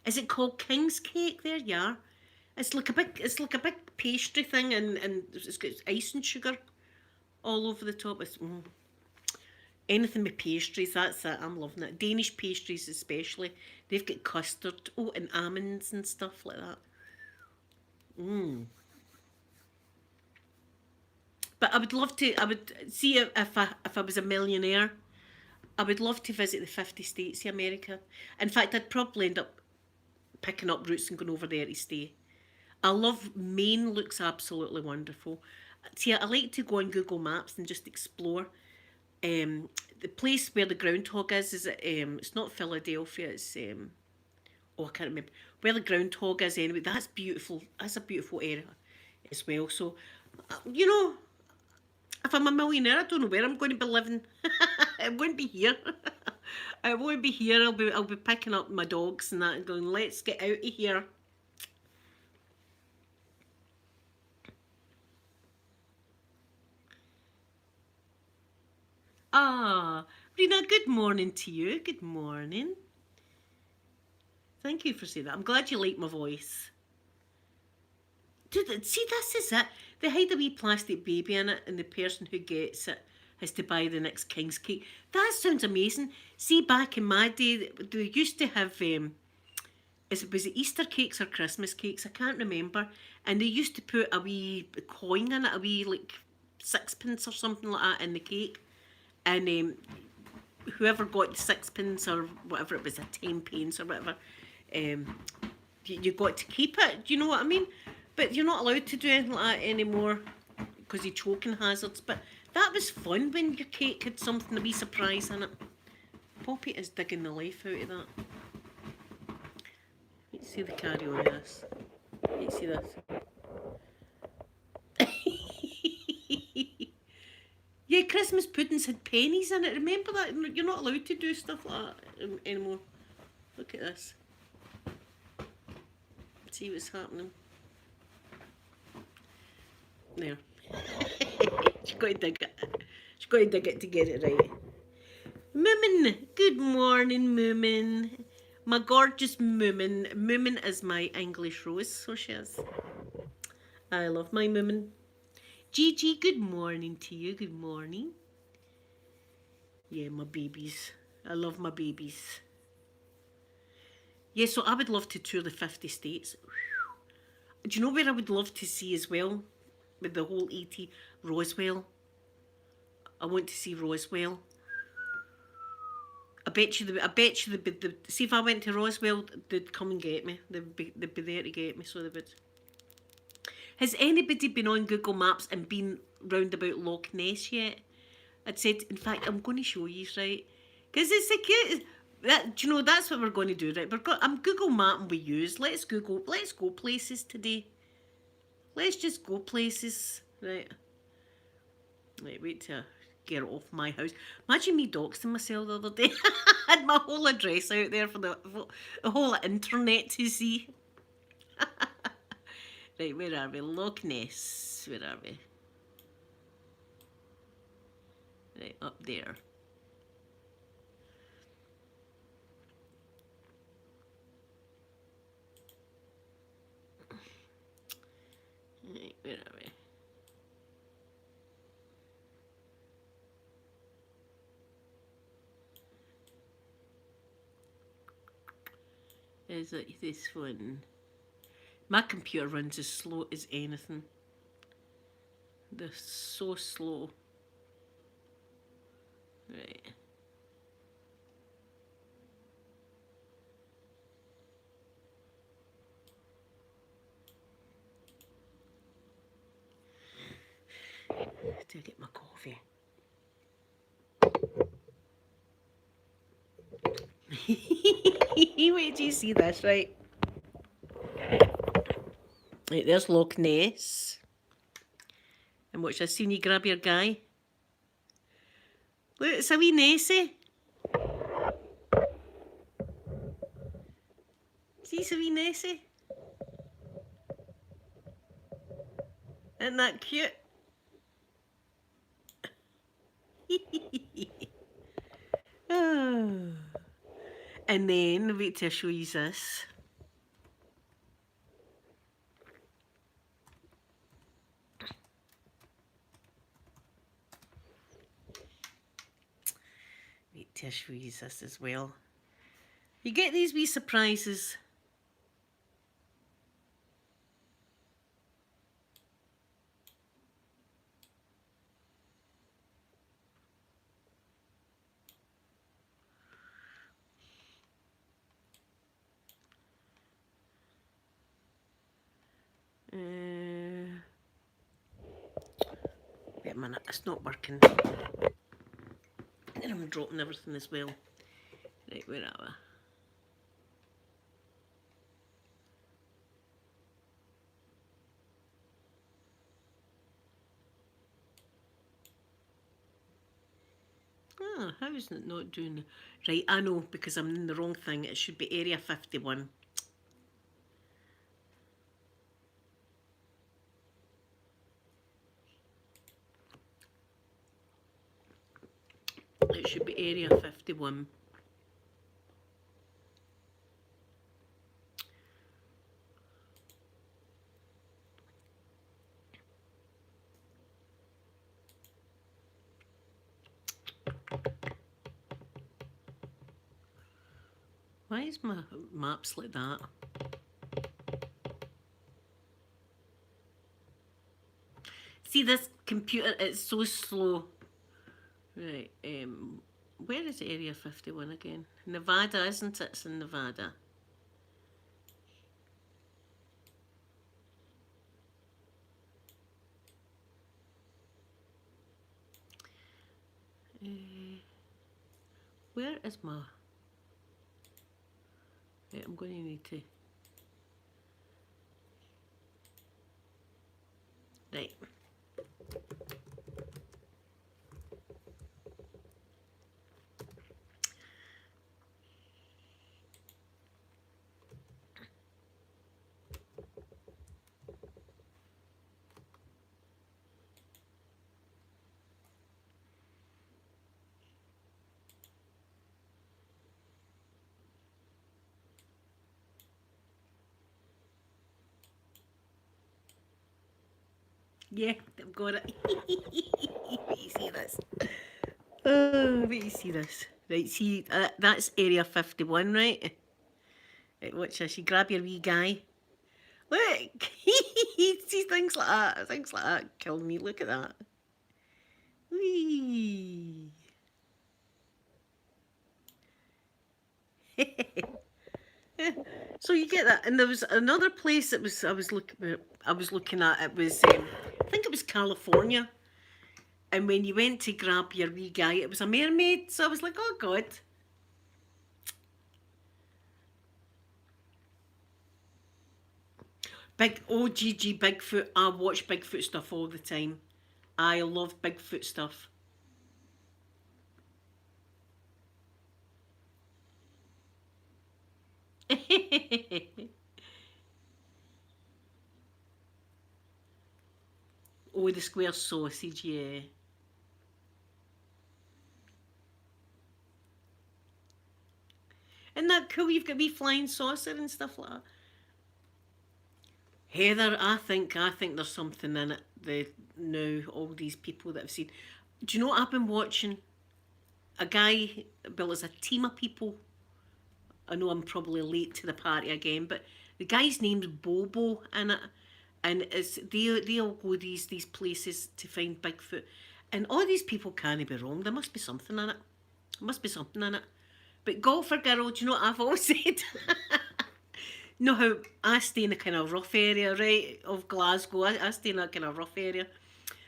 Is it called King's Cake there? Yeah. It's like a big pastry thing, and it's got ice and sugar all over the top. It's anything with pastries, that's it. I'm loving it. Danish pastries especially. They've got custard, and almonds and stuff like that. But I would love to. I would see if I was a millionaire. I would love to visit the 50 states of America. In fact, I'd probably end up picking up roots and going over there to stay. I love Maine, looks absolutely wonderful. See, I like to go on Google Maps and just explore. The place where the groundhog is it's not Philadelphia, it's I can't remember where the groundhog is anyway. That's beautiful. That's a beautiful area as well. So, you know, if I'm a millionaire, I don't know where I'm going to be living. It won't be here. I won't be here. I'll be picking up my dogs and that and going, let's get out of here. Ah, Rena, good morning to you. Good morning. Thank you for saying that. I'm glad you like my voice. Dude, see, this is it. They hide a wee plastic baby in it, and the person who gets it has to buy the next King's Cake. That sounds amazing. See, back in my day, they used to have, was it Easter cakes or Christmas cakes? I can't remember. And they used to put a wee coin in it, a wee, like, sixpence or something like that in the cake. And whoever got the sixpence or whatever it was, a 10 pence or whatever, you got to keep it. Do you know what I mean? But you're not allowed to do anything like that anymore because of choking hazards. But that was fun when your cake had something, a wee surprise in it. Poppy is digging the life out of that. Let's see the carry on this. Let's see this. Yeah, Christmas puddings had pennies in it. Remember that? You're not allowed to do stuff like that anymore. Look at this. See what's happening. There. She's got to dig it. She's got to dig it to get it right. Moomin. Good morning, Moomin. My gorgeous Moomin. Moomin is my English rose, so she is. I love my Moomin. Gigi, good morning to you. Good morning. Yeah, my babies. I love my babies. Yeah, so I would love to tour the 50 states. Do you know where I would love to see as well? With the whole ET, Roswell. I want to see Roswell. I bet you see if I went to Roswell, they'd come and get me. They'd be there to get me, so they would. Has anybody been on Google Maps and been round about Loch Ness yet? I'd said, in fact, I'm going to show you, right? Because it's a cute. Do you know, that's what we're going to do, right? I'm Google Mapping we use. Let's go places today. Let's just go places, right? Right, wait till I get it off my house. Imagine me doxing myself the other day. I had my whole address out there for the whole internet to see. Right, where are we? Loch Ness. Where are we? Right, up there. Right, where are we? Is it this one? My computer runs as slow as anything. They're so slow. Right. Till I get my coffee. Wait till you see this, right? Right, there's Loch Ness. And watch this, see when you grab your guy. Look, it's a wee Nessie. See, it's a wee Nessie. Isn't that cute? Oh. And then, wait till I show you this. Wait till I show you this as well. You get these wee surprises. Wait a minute, it's not working. And I'm dropping everything as well. Right, where are we? Ah, how is it not doing? Right, I know, because I'm in the wrong thing. It should be Area 51. It should be Area 51. Why is my maps like that? See, this computer, it's so slow. Right, where is Area 51 again? Nevada, isn't it? It's in Nevada. Where is my... Right, I'm going to need to... Right. Yeah, I've got it. Wait, you see this? Oh, wait, you see this? Right, see, that's Area 51, right? Right, watch this. You grab your wee guy. Look! See things like that. Things like that kill me. Look at that. Whee! So you get that, and there was another place that was I was looking at. It was I think it was California, and when you went to grab your wee guy, it was a mermaid. So I was like, oh god. Big OGG Bigfoot. I watch Bigfoot stuff all the time. I love Bigfoot stuff. Oh, the square sausage, yeah. Isn't that cool? You've got wee flying saucer and stuff like that. Heather, I think there's something in it. The now all these people that I've seen. Do you know what I've been watching? A guy, well, there's a team of people. I know I'm probably late to the party again, but the guy's name's Bobo in it, and it's they all go these places to find Bigfoot, and all these people can't be wrong. There must be something in it. There must be something in it. But golfer girl, do you know what I've always said? Know how I stay in a kind of rough area, right, of Glasgow. I stay in that kind of rough area.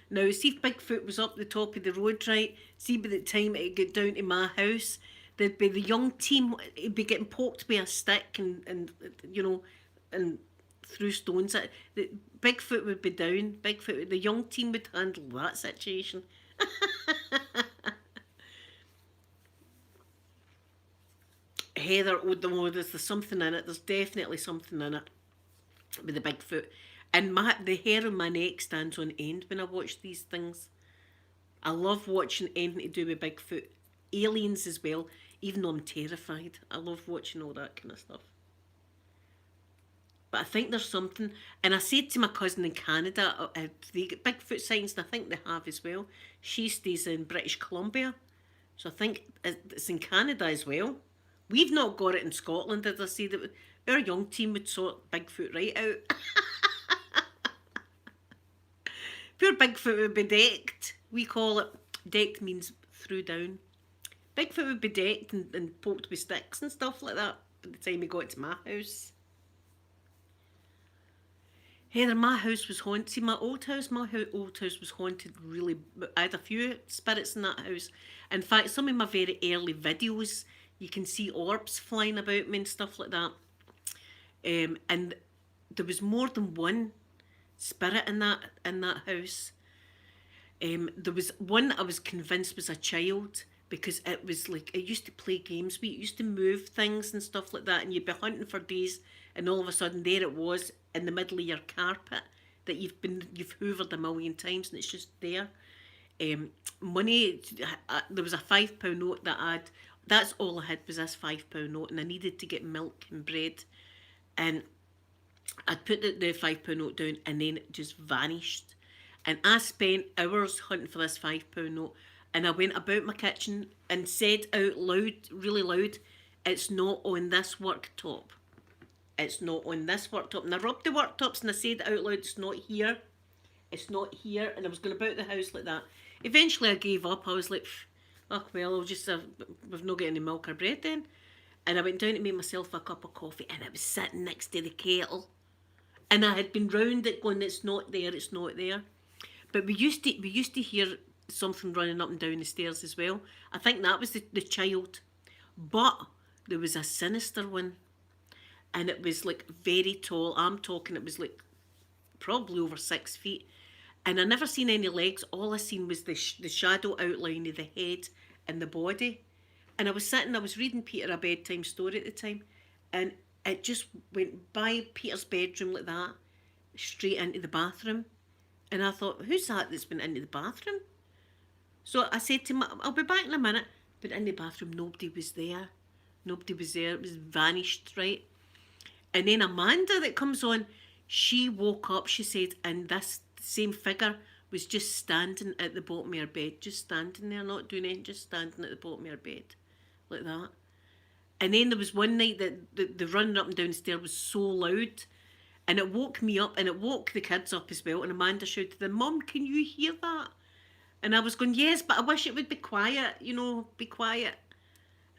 Now, see if Bigfoot was up the top of the road, right? See by the time it got down to my house, there'd be the young team, it'd be getting poked by a stick and you know, and through stones. The Bigfoot would be down. Bigfoot, the young team would handle that situation. Heather, oh, there's something in it. There's definitely something in it with the Bigfoot. And the hair on my neck stands on end when I watch these things. I love watching anything to do with Bigfoot. Aliens as well, even though I'm terrified. I love watching all that kind of stuff. But I think there's something, and I said to my cousin in Canada, they get Bigfoot sightings, and I think they have as well. She stays in British Columbia, so I think it's in Canada as well. We've not got it in Scotland, as I say, that our young team would sort Bigfoot right out. Poor Bigfoot would be decked. We call it, decked means threw down. Bigfoot would be decked and poked with sticks and stuff like that by the time he got to my house. Heather, my house was haunted. See, my old house, old house was haunted really. I had a few spirits in that house. In fact, some of my very early videos, you can see orbs flying about me and stuff like that. And there was more than one spirit in that house. There was one I was convinced was a child because it was like it used to play games. We used to move things and stuff like that, and you'd be hunting for days, and all of a sudden there it was in the middle of your carpet that you've hoovered a million times, and it's just there. Money. There was a £5 note that I had. That's all I had was this £5 note, and I needed to get milk and bread, and I'd put the £5 note down, and then it just vanished. And I spent hours hunting for this £5 note. And I went about my kitchen and said out loud, really loud, it's not on this worktop. It's not on this worktop. And I rubbed the worktops and I said out loud, it's not here. It's not here. And I was going about the house like that. Eventually I gave up. I was like, oh, well, I'll just, we've not got any milk or bread then. And I went down to make myself a cup of coffee, and it was sitting next to the kettle. And I had been round it going, it's not there, it's not there. But we used to hear something running up and down the stairs as well. I think that was the child. But there was a sinister one, and it was like very tall. I'm talking, it was like probably over 6 feet. And I never seen any legs. All I seen was the shadow outline of the head and the body. And I was reading Peter a bedtime story at the time, and it just went by Peter's bedroom like that, straight into the bathroom. And I thought, who's that's been into the bathroom? So I said to him, I'll be back in a minute. But in the bathroom, nobody was there. Nobody was there. It was vanished, right? And then Amanda that comes on, she woke up, she said, and this same figure was just standing at the bottom of her bed, just standing there, not doing anything, just standing at the bottom of her bed, like that. And then there was one night that the running up and down the stairs was so loud, and it woke me up, and it woke the kids up as well. And Amanda shouted to them, Mum, can you hear that? And I was going, yes, but I wish it would be quiet, be quiet.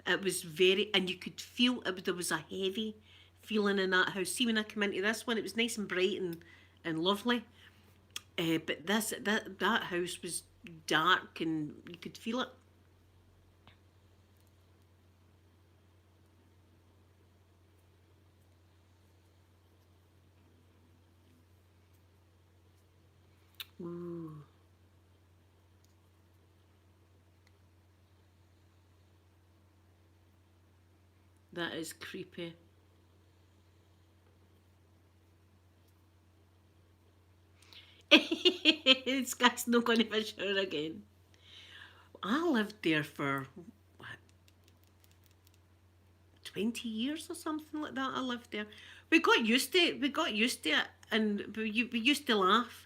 It was very, and you could feel there was a heavy feeling in that house. See, when I come into this one, it was nice and bright and lovely. But that house was dark, and you could feel it. Ooh. That is creepy. This guy's not going to have a shower again. I lived there for what, 20 years or something like that. I lived there. We got used to it. We got used to it, and we used to laugh.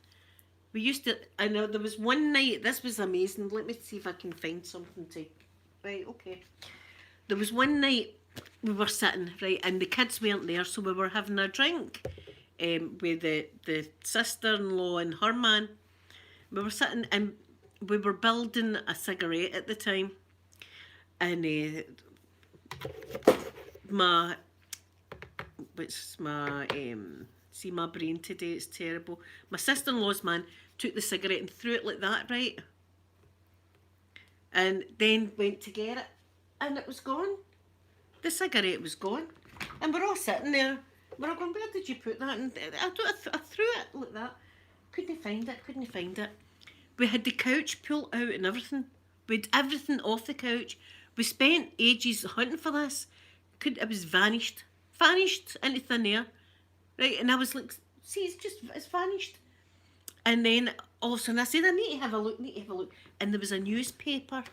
We used to. I know there was one night. This was amazing. Let me see if I can find something to. Right. Okay. There was one night we were sitting right, and the kids weren't there, so we were having a drink. With the sister-in-law and her man, we were sitting and we were building a cigarette at the time, and my which my see my brain today, it's terrible. My sister-in-law's man took the cigarette and threw it like that, right, and then went to get it, and it was gone. The cigarette was gone, and we're all sitting there. We're all going, where did you put that? And I threw it like that. Couldn't find it. Couldn't find it. We had the couch pulled out and everything. We had everything off the couch. We spent ages hunting for this. It was vanished. Vanished into thin air. Right? And I was like, see, it's vanished. And then all of a sudden I said, I need to have a look, And there was a newspaper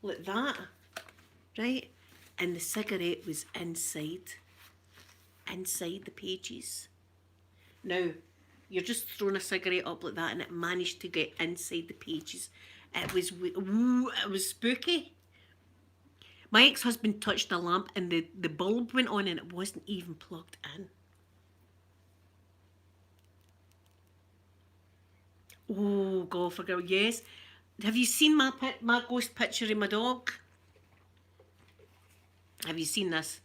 like that. Right? And the cigarette was inside the pages. Now, you're just throwing a cigarette up like that and it managed to get inside the pages. It was spooky. My ex-husband touched the lamp and the bulb went on and it wasn't even plugged in. Oh, golfer girl, yes. Have you seen my ghost picture of my dog? Have you seen this?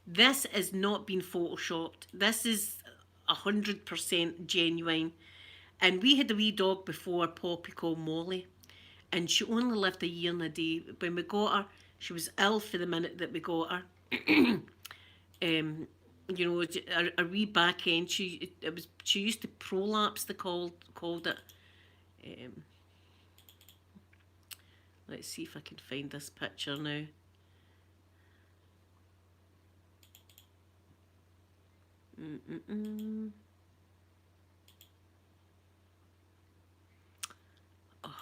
This has not been photoshopped. This is 100% genuine. And we had a wee dog before, Poppy, called Molly. And she only lived a year and a day. When we got her, she was ill for the minute that we got her. You know, a wee back end. She used to prolapse. They called it. Let's see if I can find this picture now. Oh.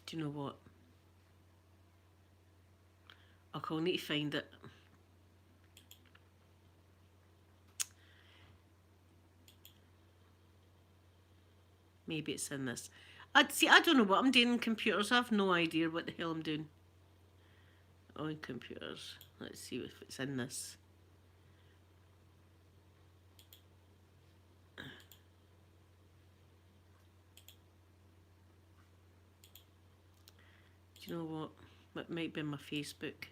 Do you know what? I'll need to find it. Maybe it's in this. I don't know what I'm doing in computers. I have no idea what the hell I'm doing on computers. Let's see if it's in this. Do you know what? It might be my Facebook.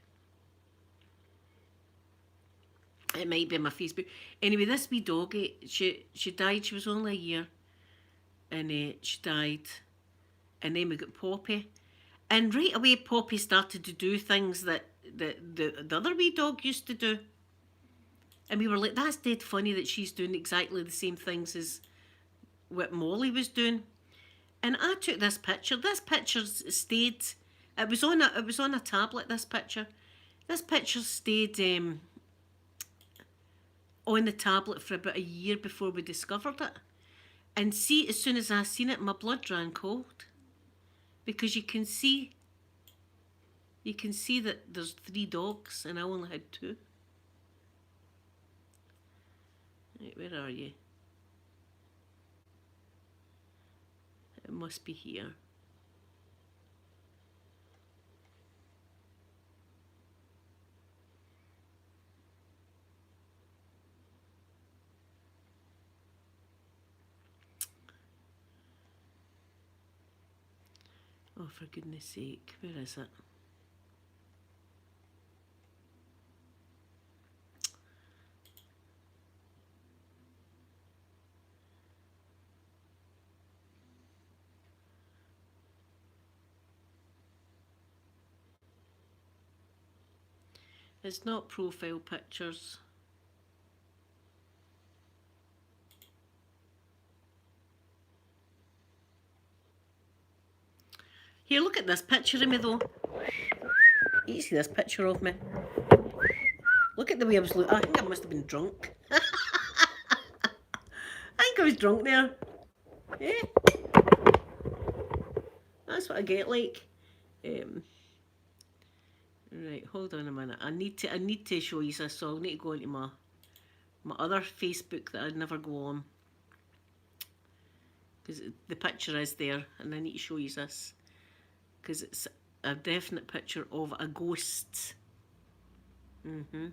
It might be my Facebook. Anyway, this wee doggy, she died. She was only a year, and she died. And then we got Poppy, and right away Poppy started to do things that the other wee dog used to do. And we were like, that's dead funny that she's doing exactly the same things as what Molly was doing. And I took this picture. This picture stayed. It was on a tablet. This picture stayed on the tablet for about a year before we discovered it. And see, as soon as I seen it, my blood ran cold, because you can see that there's 3 dogs and I only had 2. Right, where are you? It must be here. Oh, for goodness sake, where is it? It's not profile pictures. Here, look at this picture of me though. You see this picture of me? Look at the way I was looking. I think I must have been drunk. I think I was drunk there. Yeah. That's what I get like. Right, hold on a minute. I need to show you this, so I'll need to go into my other Facebook that I never go on. Because the picture is there, and I need to show you this. Because it's a definite picture of a ghost. And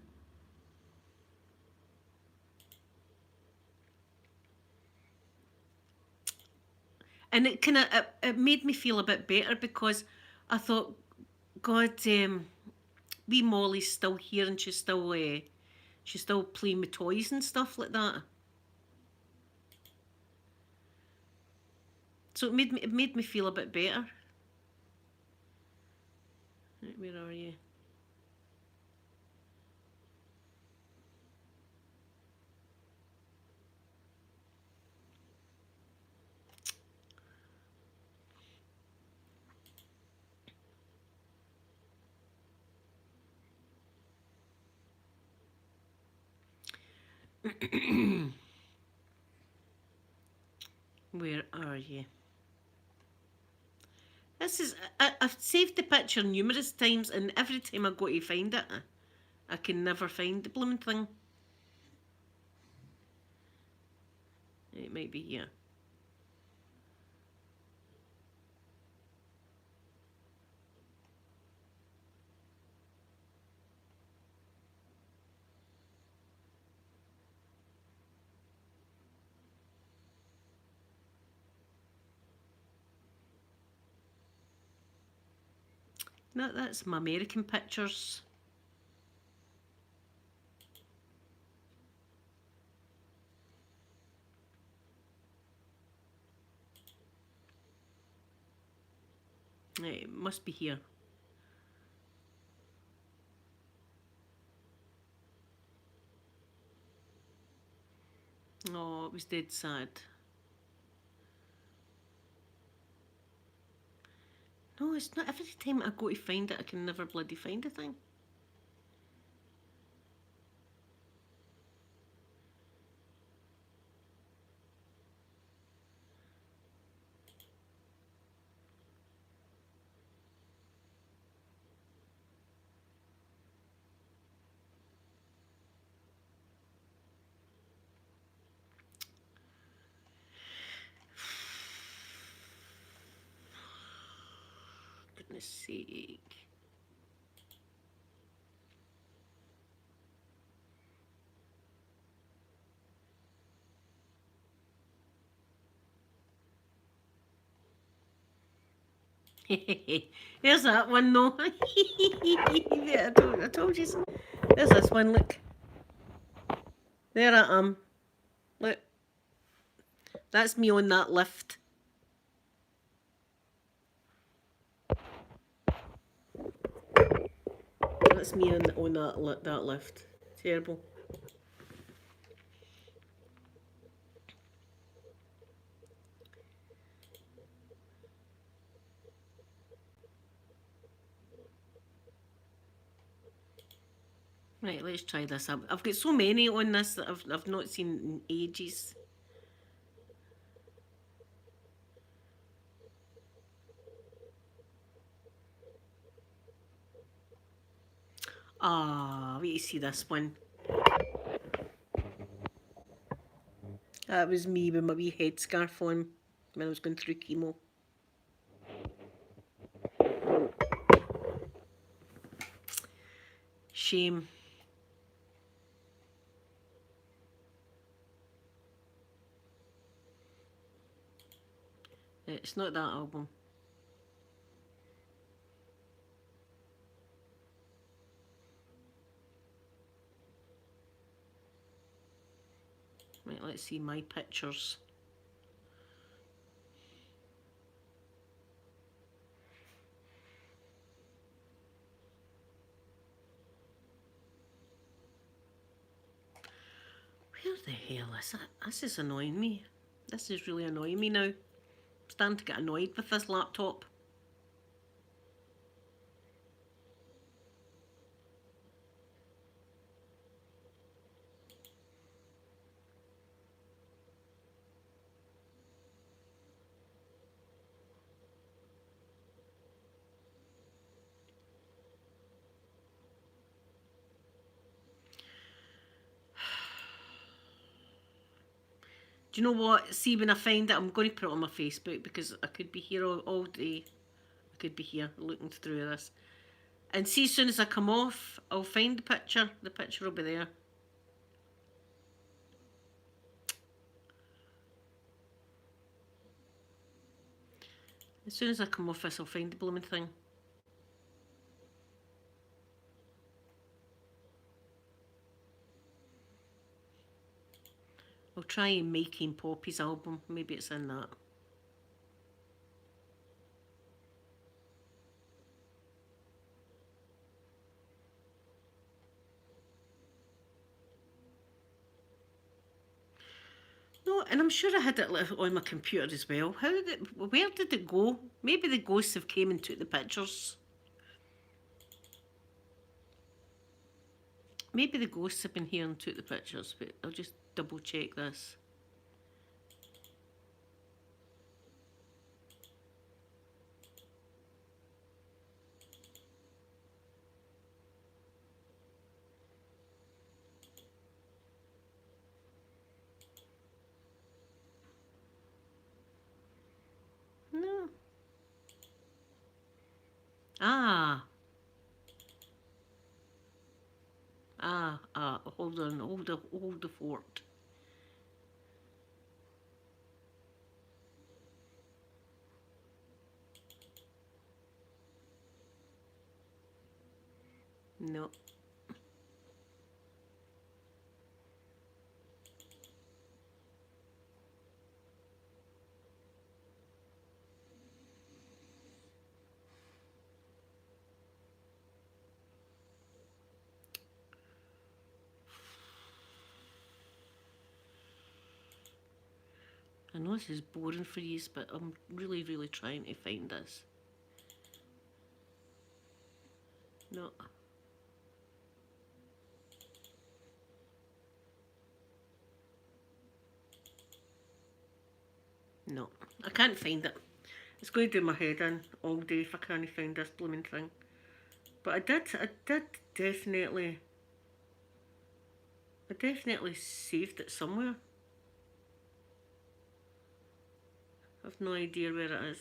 it kind of it made me feel a bit better because I thought, God, wee Molly's still here and she's still playing with toys and stuff like that. So it made me feel a bit better. Right, where are you? Where are you? This is I've saved the picture numerous times, and every time I go to find it, I can never find the blooming thing. It might be here. No, that's my American pictures. It must be here. Oh, it was dead sad. No, it's not. Every time I go to find it, I can never bloody find a thing. Goodness sake. There's that one though. Yeah, I told you so. There's this one, look. There I am. Look. That's me on that lift. That's me on that lift. Terrible. Right, let's try this up. I've got so many on this that I've not seen in ages. Ah, wait to see this one. That was me with my wee headscarf on when I was going through chemo. Shame. It's not that album. Right, let's see my pictures. Where the hell is that? This is annoying me. This is really annoying me now. I'm starting to get annoyed with this laptop. Do you know what? See, when I find it, I'm going to put it on my Facebook because I could be here all day. I could be here looking through this. And see, as soon as I come off, I'll find the picture. The picture will be there. As soon as I come off this, I'll find the blooming thing. I'll try and Making Poppy's album. Maybe it's in that. No, and I'm sure I had it on my computer as well. Where did it go? Maybe the ghosts have came and took the pictures. Maybe the ghosts have been here and took the pictures, but I'll just double check this. No. Ah. Hold on, hold the fort. No. I know this is boring for you, but I'm really, really trying to find this. No. No. I can't find it. It's going to do my head in all day if I can't find this blooming thing. But I definitely saved it somewhere. I've no idea where it is.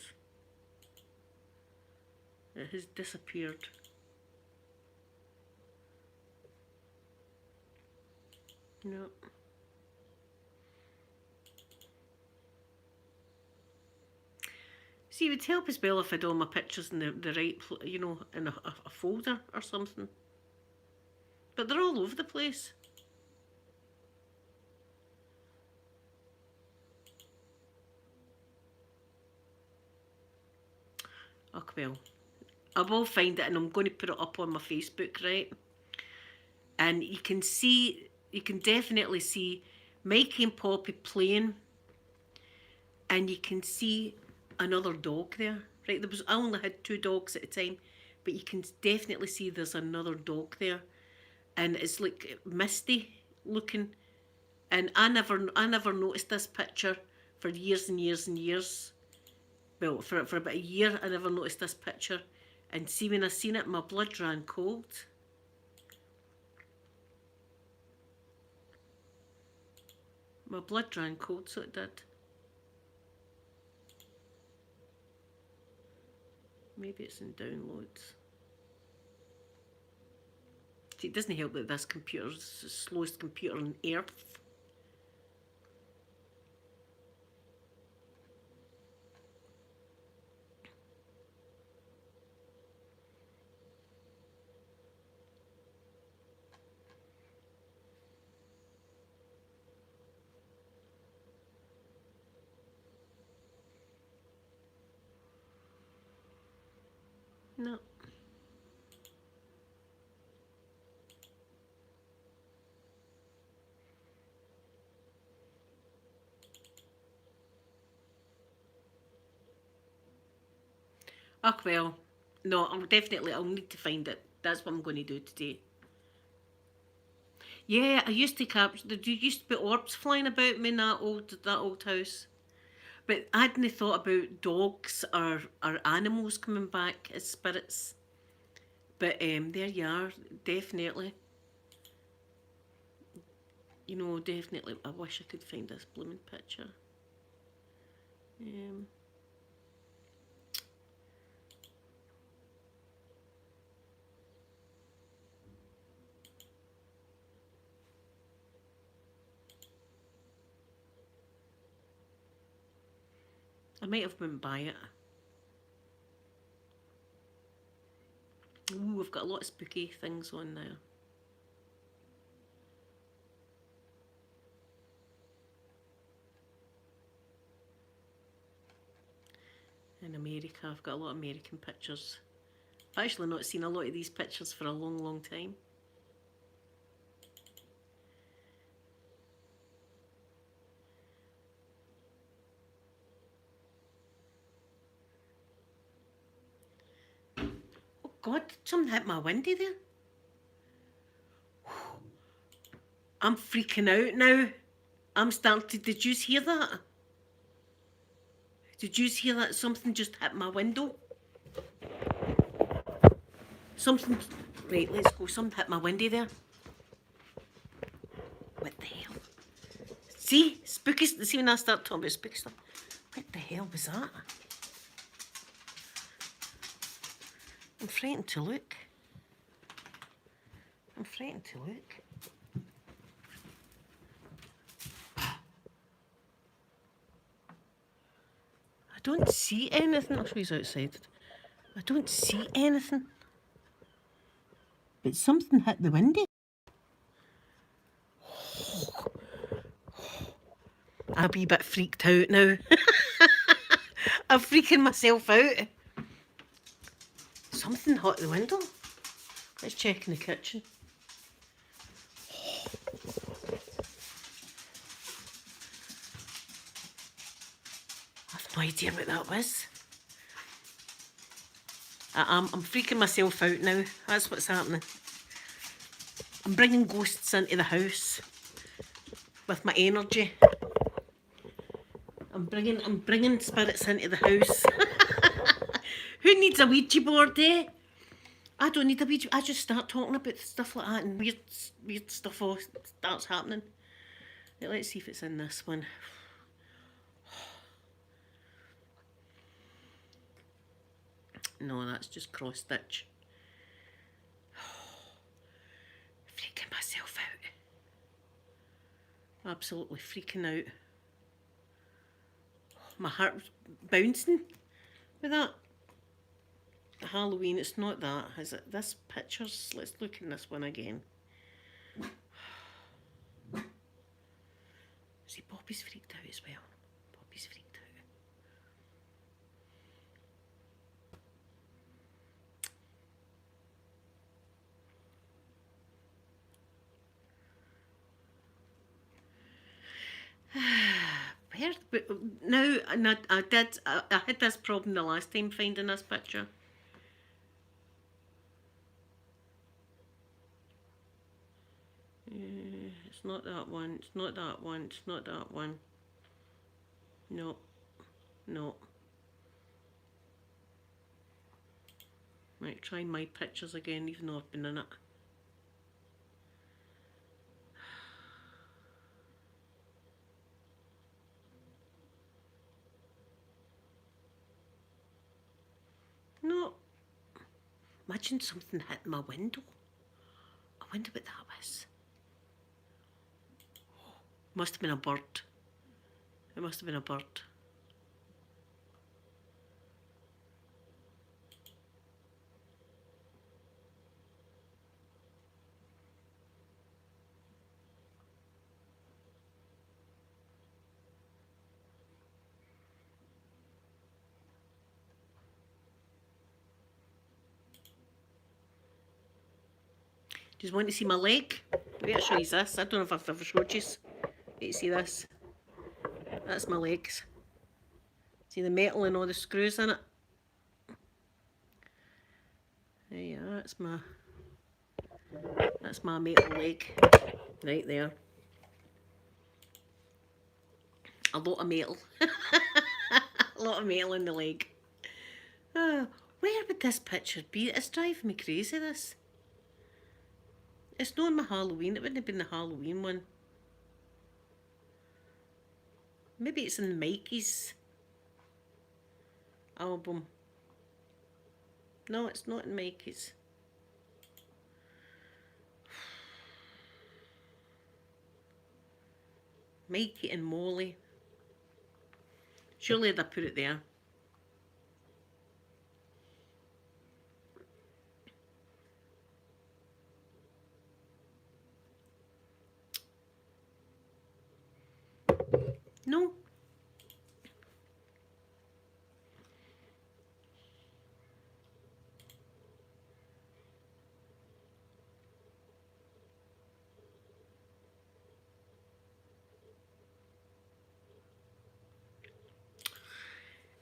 It has disappeared. No. See, it would help as well if I'd all my pictures in the right, in a folder or something. But they're all over the place. Oh, well. I will find it and I'm going to put it up on my Facebook, right? And you can definitely see Mikey and Poppy playing, and you can see another dog there, right? I only had two dogs at a time, but you can definitely see there's another dog there, and it's like misty looking. And I never noticed this picture for years and years and years. Well, for about a year, I never noticed this picture. And see, when I seen it, my blood ran cold. My blood ran cold, so it did. Maybe it's in downloads. See, it doesn't help that this computer's the slowest computer on earth. No. Oh well. No, I'll need to find it. That's what I'm going to do today. Yeah, I used to capture. There used to be orbs flying about me in that old house. But I hadn't thought about dogs or animals coming back as spirits. But there you are, definitely. You know, definitely, I wish I could find this blooming picture. I might have went by it. Ooh, I've got a lot of spooky things on now. In America, I've got a lot of American pictures. I've actually not seen a lot of these pictures for a long, long time. Oh God, something hit my window there. I'm freaking out now. I'm starting. Did you hear that? Did you hear that? Something just hit my window. Something. Right, let's go. Something hit my window there. What the hell? See? Spooky. See when I start talking about spooky stuff. What the hell was that? I'm frightened to look. I'm frightened to look. I don't see anything. I'll show you outside. I don't see anything. But something hit the window. I'm a wee bit freaked out now. I'm freaking myself out. Something hit the window. Let's check in the kitchen. I've no idea what that was. I'm freaking myself out now. That's what's happening. I'm bringing ghosts into the house with my energy. I'm bringing spirits into the house. Who needs a Ouija board, eh? I don't need a Ouija. I just start talking about stuff like that and weird stuff all starts happening. Right, let's see if it's in this one. No, that's just cross stitch. Freaking myself out. Absolutely freaking out. My heart's bouncing with that. Halloween, it's not that, is it? This pictures, let's look in this one again. See, Poppy's freaked out as well. Poppy's freaked out. Where, now, I had this problem the last time finding this picture. It's not that one, it's not that one, it's not that one. No, no. Right, try my pictures again, even though I've been in it. No. Imagine something hit my window. I wonder what that was. Must have been a bird. It must have been a bird. Do you want to see my leg? Wait, I'll show you this. I don't know if I've ever showed you. Wait, see this? That's my legs. See the metal and all the screws in it? There you are, that's my metal leg. Right there. A lot of metal. A lot of metal in the leg. Where would this picture be? It's driving me crazy, this. It's not my Halloween. It wouldn't have been the Halloween one. Maybe it's in Mikey's album. No, it's not in Mikey's. Mikey and Molly. Surely they put it there. No.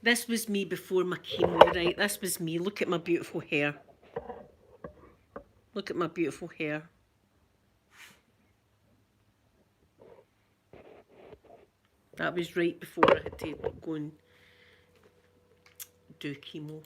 This was me before my chemo, right? This was me. Look at my beautiful hair. Look at my beautiful hair. That was right before I had to go and do chemo.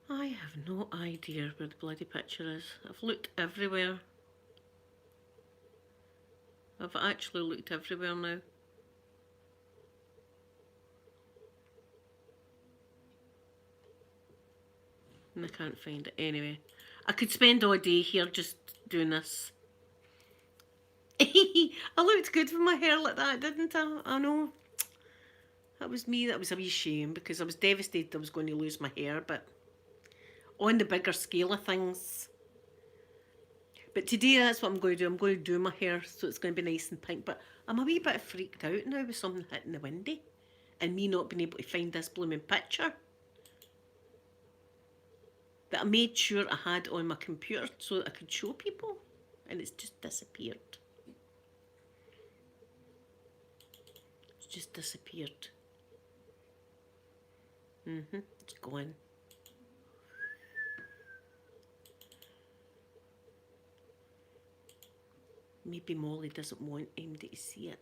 I have no idea where the bloody picture is. I've looked everywhere. I've actually looked everywhere now. And I can't find it. Anyway, I could spend all day here just doing this. I looked good with my hair like that, didn't I? I know. That was me. That was a wee shame because I was devastated I was going to lose my hair, but on the bigger scale of things. But today that's what I'm going to do. I'm going to do my hair so it's going to be nice and pink. But I'm a wee bit freaked out now with something hitting the window and me not being able to find this blooming picture that I made sure I had on my computer so that I could show people, and it's just disappeared. It's just disappeared. It's gone. Maybe Molly doesn't want anybody to see it.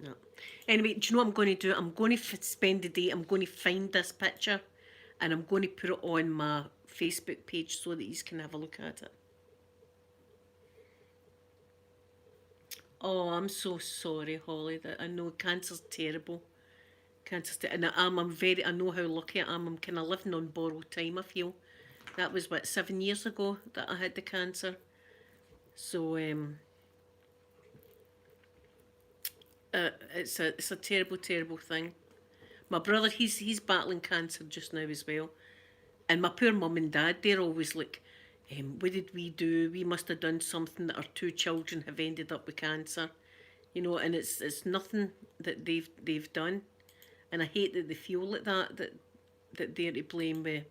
No. Anyway, do you know what I'm going to do? I'm going to spend the day, I'm going to find this picture and I'm going to put it on my Facebook page so that you can have a look at it. Oh, I'm so sorry, Holly. That I know cancer's terrible. And I know how lucky I am. I'm kind of living on borrowed time, I feel. That was, 7 years ago that I had the cancer. So, it's a terrible, terrible thing. My brother, he's battling cancer just now as well. And my poor mum and dad, they're always like, what did we do? We must have done something that our two children have ended up with cancer. You know, and it's nothing that they've done. And I hate that they feel like that they're to blame with.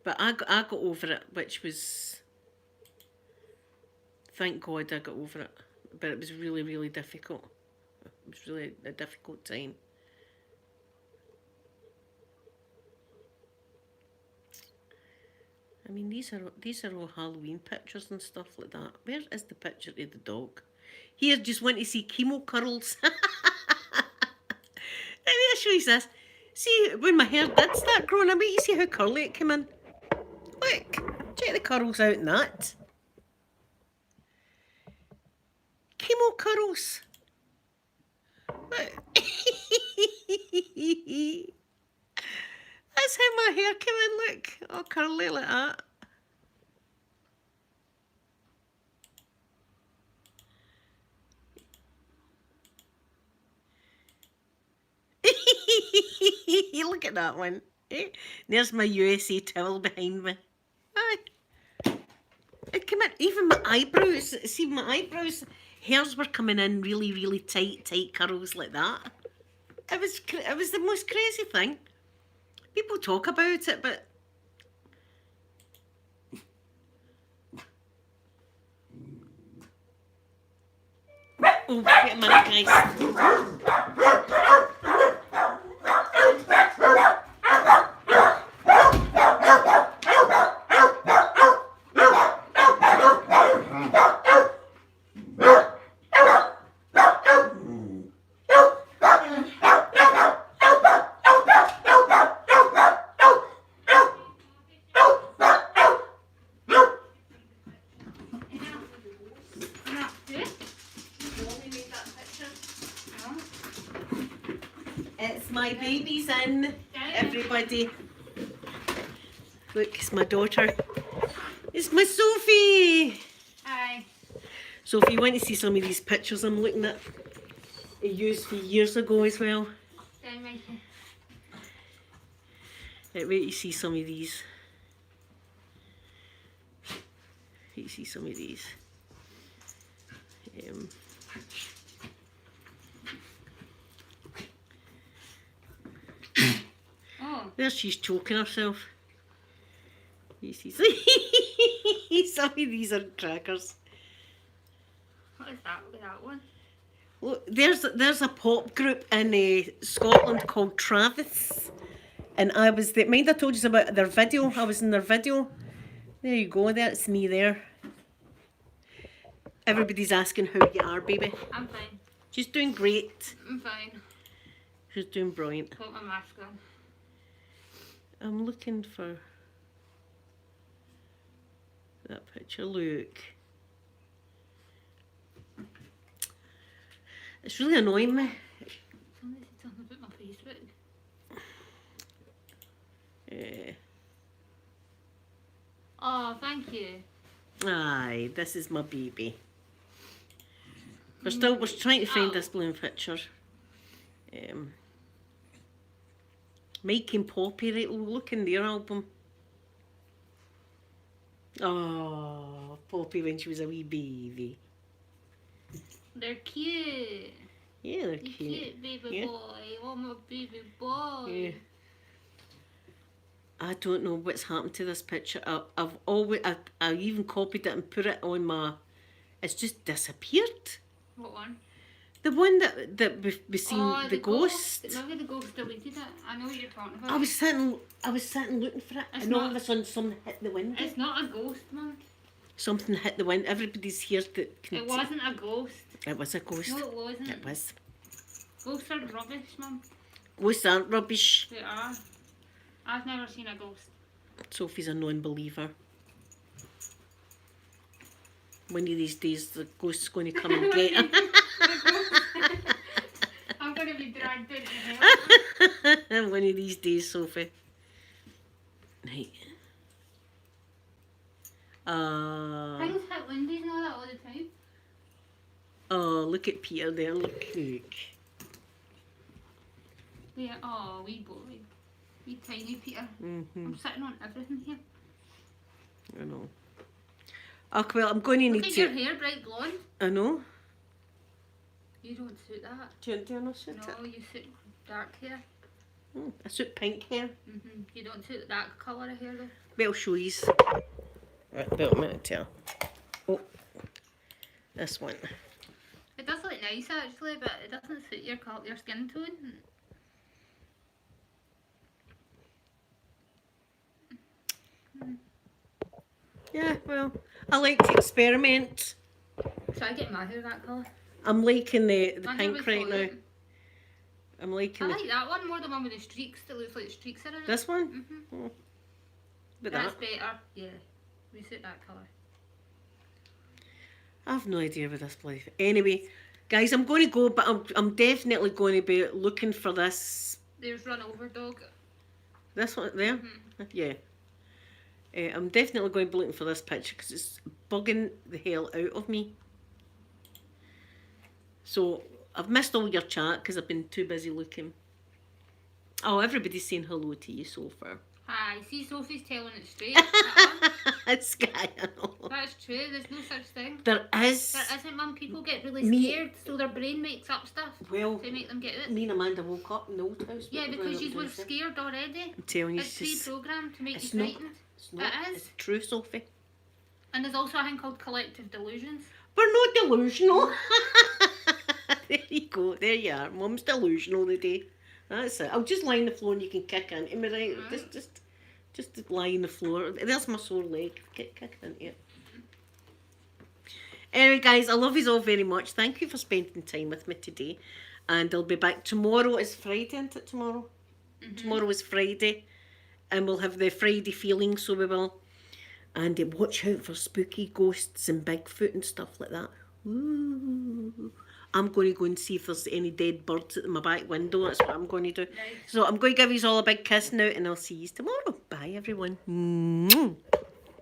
But I got over it, which was, thank God I got over it. But it was really, really difficult. It was really a difficult time. I mean, these are all Halloween pictures and stuff like that. Where is the picture of the dog? Here, just want to see chemo curls. Let me show you this. See, when my hair did start growing, I bet you see how curly it came in. Look, check the curls out in that. Chemo curls. Look. That's how my hair came in, look. All curly like that. Look at that one. There's my USA towel behind me. Aye. It came in, even my eyebrows. See, my eyebrows, hairs were coming in really, really tight curls like that. It was the most crazy thing. People talk about it, but Oh, wait a minute, guys. It's my baby's in, everybody. Look, it's my daughter. It's my Sophie. Hi. Sophie, you want to see some of these pictures I'm looking at? I used for years ago as well. Right, wait, you see some of these. You see some of these. Oh. There she's choking herself. You see some of these are trackers. What is that with that one? Look, there's a pop group in Scotland called Travis, and I was there. Mind I told you about their video. I was in their video. There you go. That's me there. Everybody's asking how you are, baby. I'm fine. She's doing great. I'm fine. She's doing brilliant. Put my mask on. I'm looking for that picture. Look. It's really annoying me. Somebody said something about my Facebook. Oh, thank you. Aye, this is my baby. We're trying to find this blooming picture. Mike and Poppy, right? Look in their album. Oh, Poppy when she was a wee baby. They're cute. Yeah, they're You're cute. cute, baby Yeah. boy. Oh, my baby boy. Yeah. I don't know what's happened to this picture. I even copied it and put it on my. It's just disappeared. What one? The one that we seen Oh, the ghost. Maybe the ghost deleted it. I know what you're talking about. I was sitting looking for it, It's and all not- of a sudden something hit the window. It's not a ghost, man. Something hit the window. Everybody's here that can It wasn't a ghost. It was a ghost. No, it wasn't. It was. Ghosts are rubbish, man. Ghosts aren't rubbish. They are. I've never seen a ghost. Sophie's a non-believer. One of these days, the ghost's going to come and get her. I'm going to be dragged into hell. One of these days, Sophie. Right. I just hit Wendy's and all that all the time. Oh, look at Peter there. Look. Yeah, oh, wee boy. Wee tiny Peter. Mm-hmm. I'm sitting on everything here. I know. Oh, well, I'm going to Look need at to. your hair, bright blonde. I know. You don't suit that. Do you not suit it? No, you suit dark hair. I suit pink hair. You don't suit that colour of hair though. But I'll show you. Right, about a minute tell. Oh, this one. It does look nice actually, but it doesn't suit your your skin tone. Yeah, well, I like to experiment. So I get my hair that colour. I'm liking the My hair pink was right now. floating. I'm I liking like that one more, the one with the streaks that looks like streaks in it. this one. Mhm. But That's that, better. Yeah, we suit that colour. I've no idea where this place. Anyway, guys, I'm going to go, but I'm definitely going to be looking for this. There's Run Over Dog. This one there. Yeah. I'm definitely going to be looking for this picture because it's bugging the hell out of me. So I've missed all your chat because I've been too busy looking. Oh, everybody's saying hello to you so far. Hi, see Sophie's telling it straight. Uh-uh. It's Sky, I know. That's true, there's no such thing. There is. There isn't, Mum. People get really Me- scared, so their brain makes up stuff Well, to make them get it. me and Amanda woke up in the old house. Yeah, but we because were you not were going to. scared already. I'm telling you, It's it's just. pre-programmed to make It's you not. frightened. It's not. It is. It's true, Sophie. And there's also a thing called collective delusions. We're not delusional. There you go. There you are. Mum's delusional today. That's it. I'll just lie on the floor and you can kick into me, right? Right. Just lie on the floor. There's my sore leg. Kick into it. Anyway, guys, I love you all very much. Thank you for spending time with me today. And I'll be back tomorrow. Is Friday, isn't it? Tomorrow? Tomorrow is Friday. And we'll have the Friday feeling, so we will. And watch out for spooky ghosts and Bigfoot and stuff like that. Ooh. I'm going to go and see if there's any dead birds at my back window. That's what I'm going to do. Nice. So I'm going to give you all a big kiss now, and I'll see you tomorrow. Bye, everyone.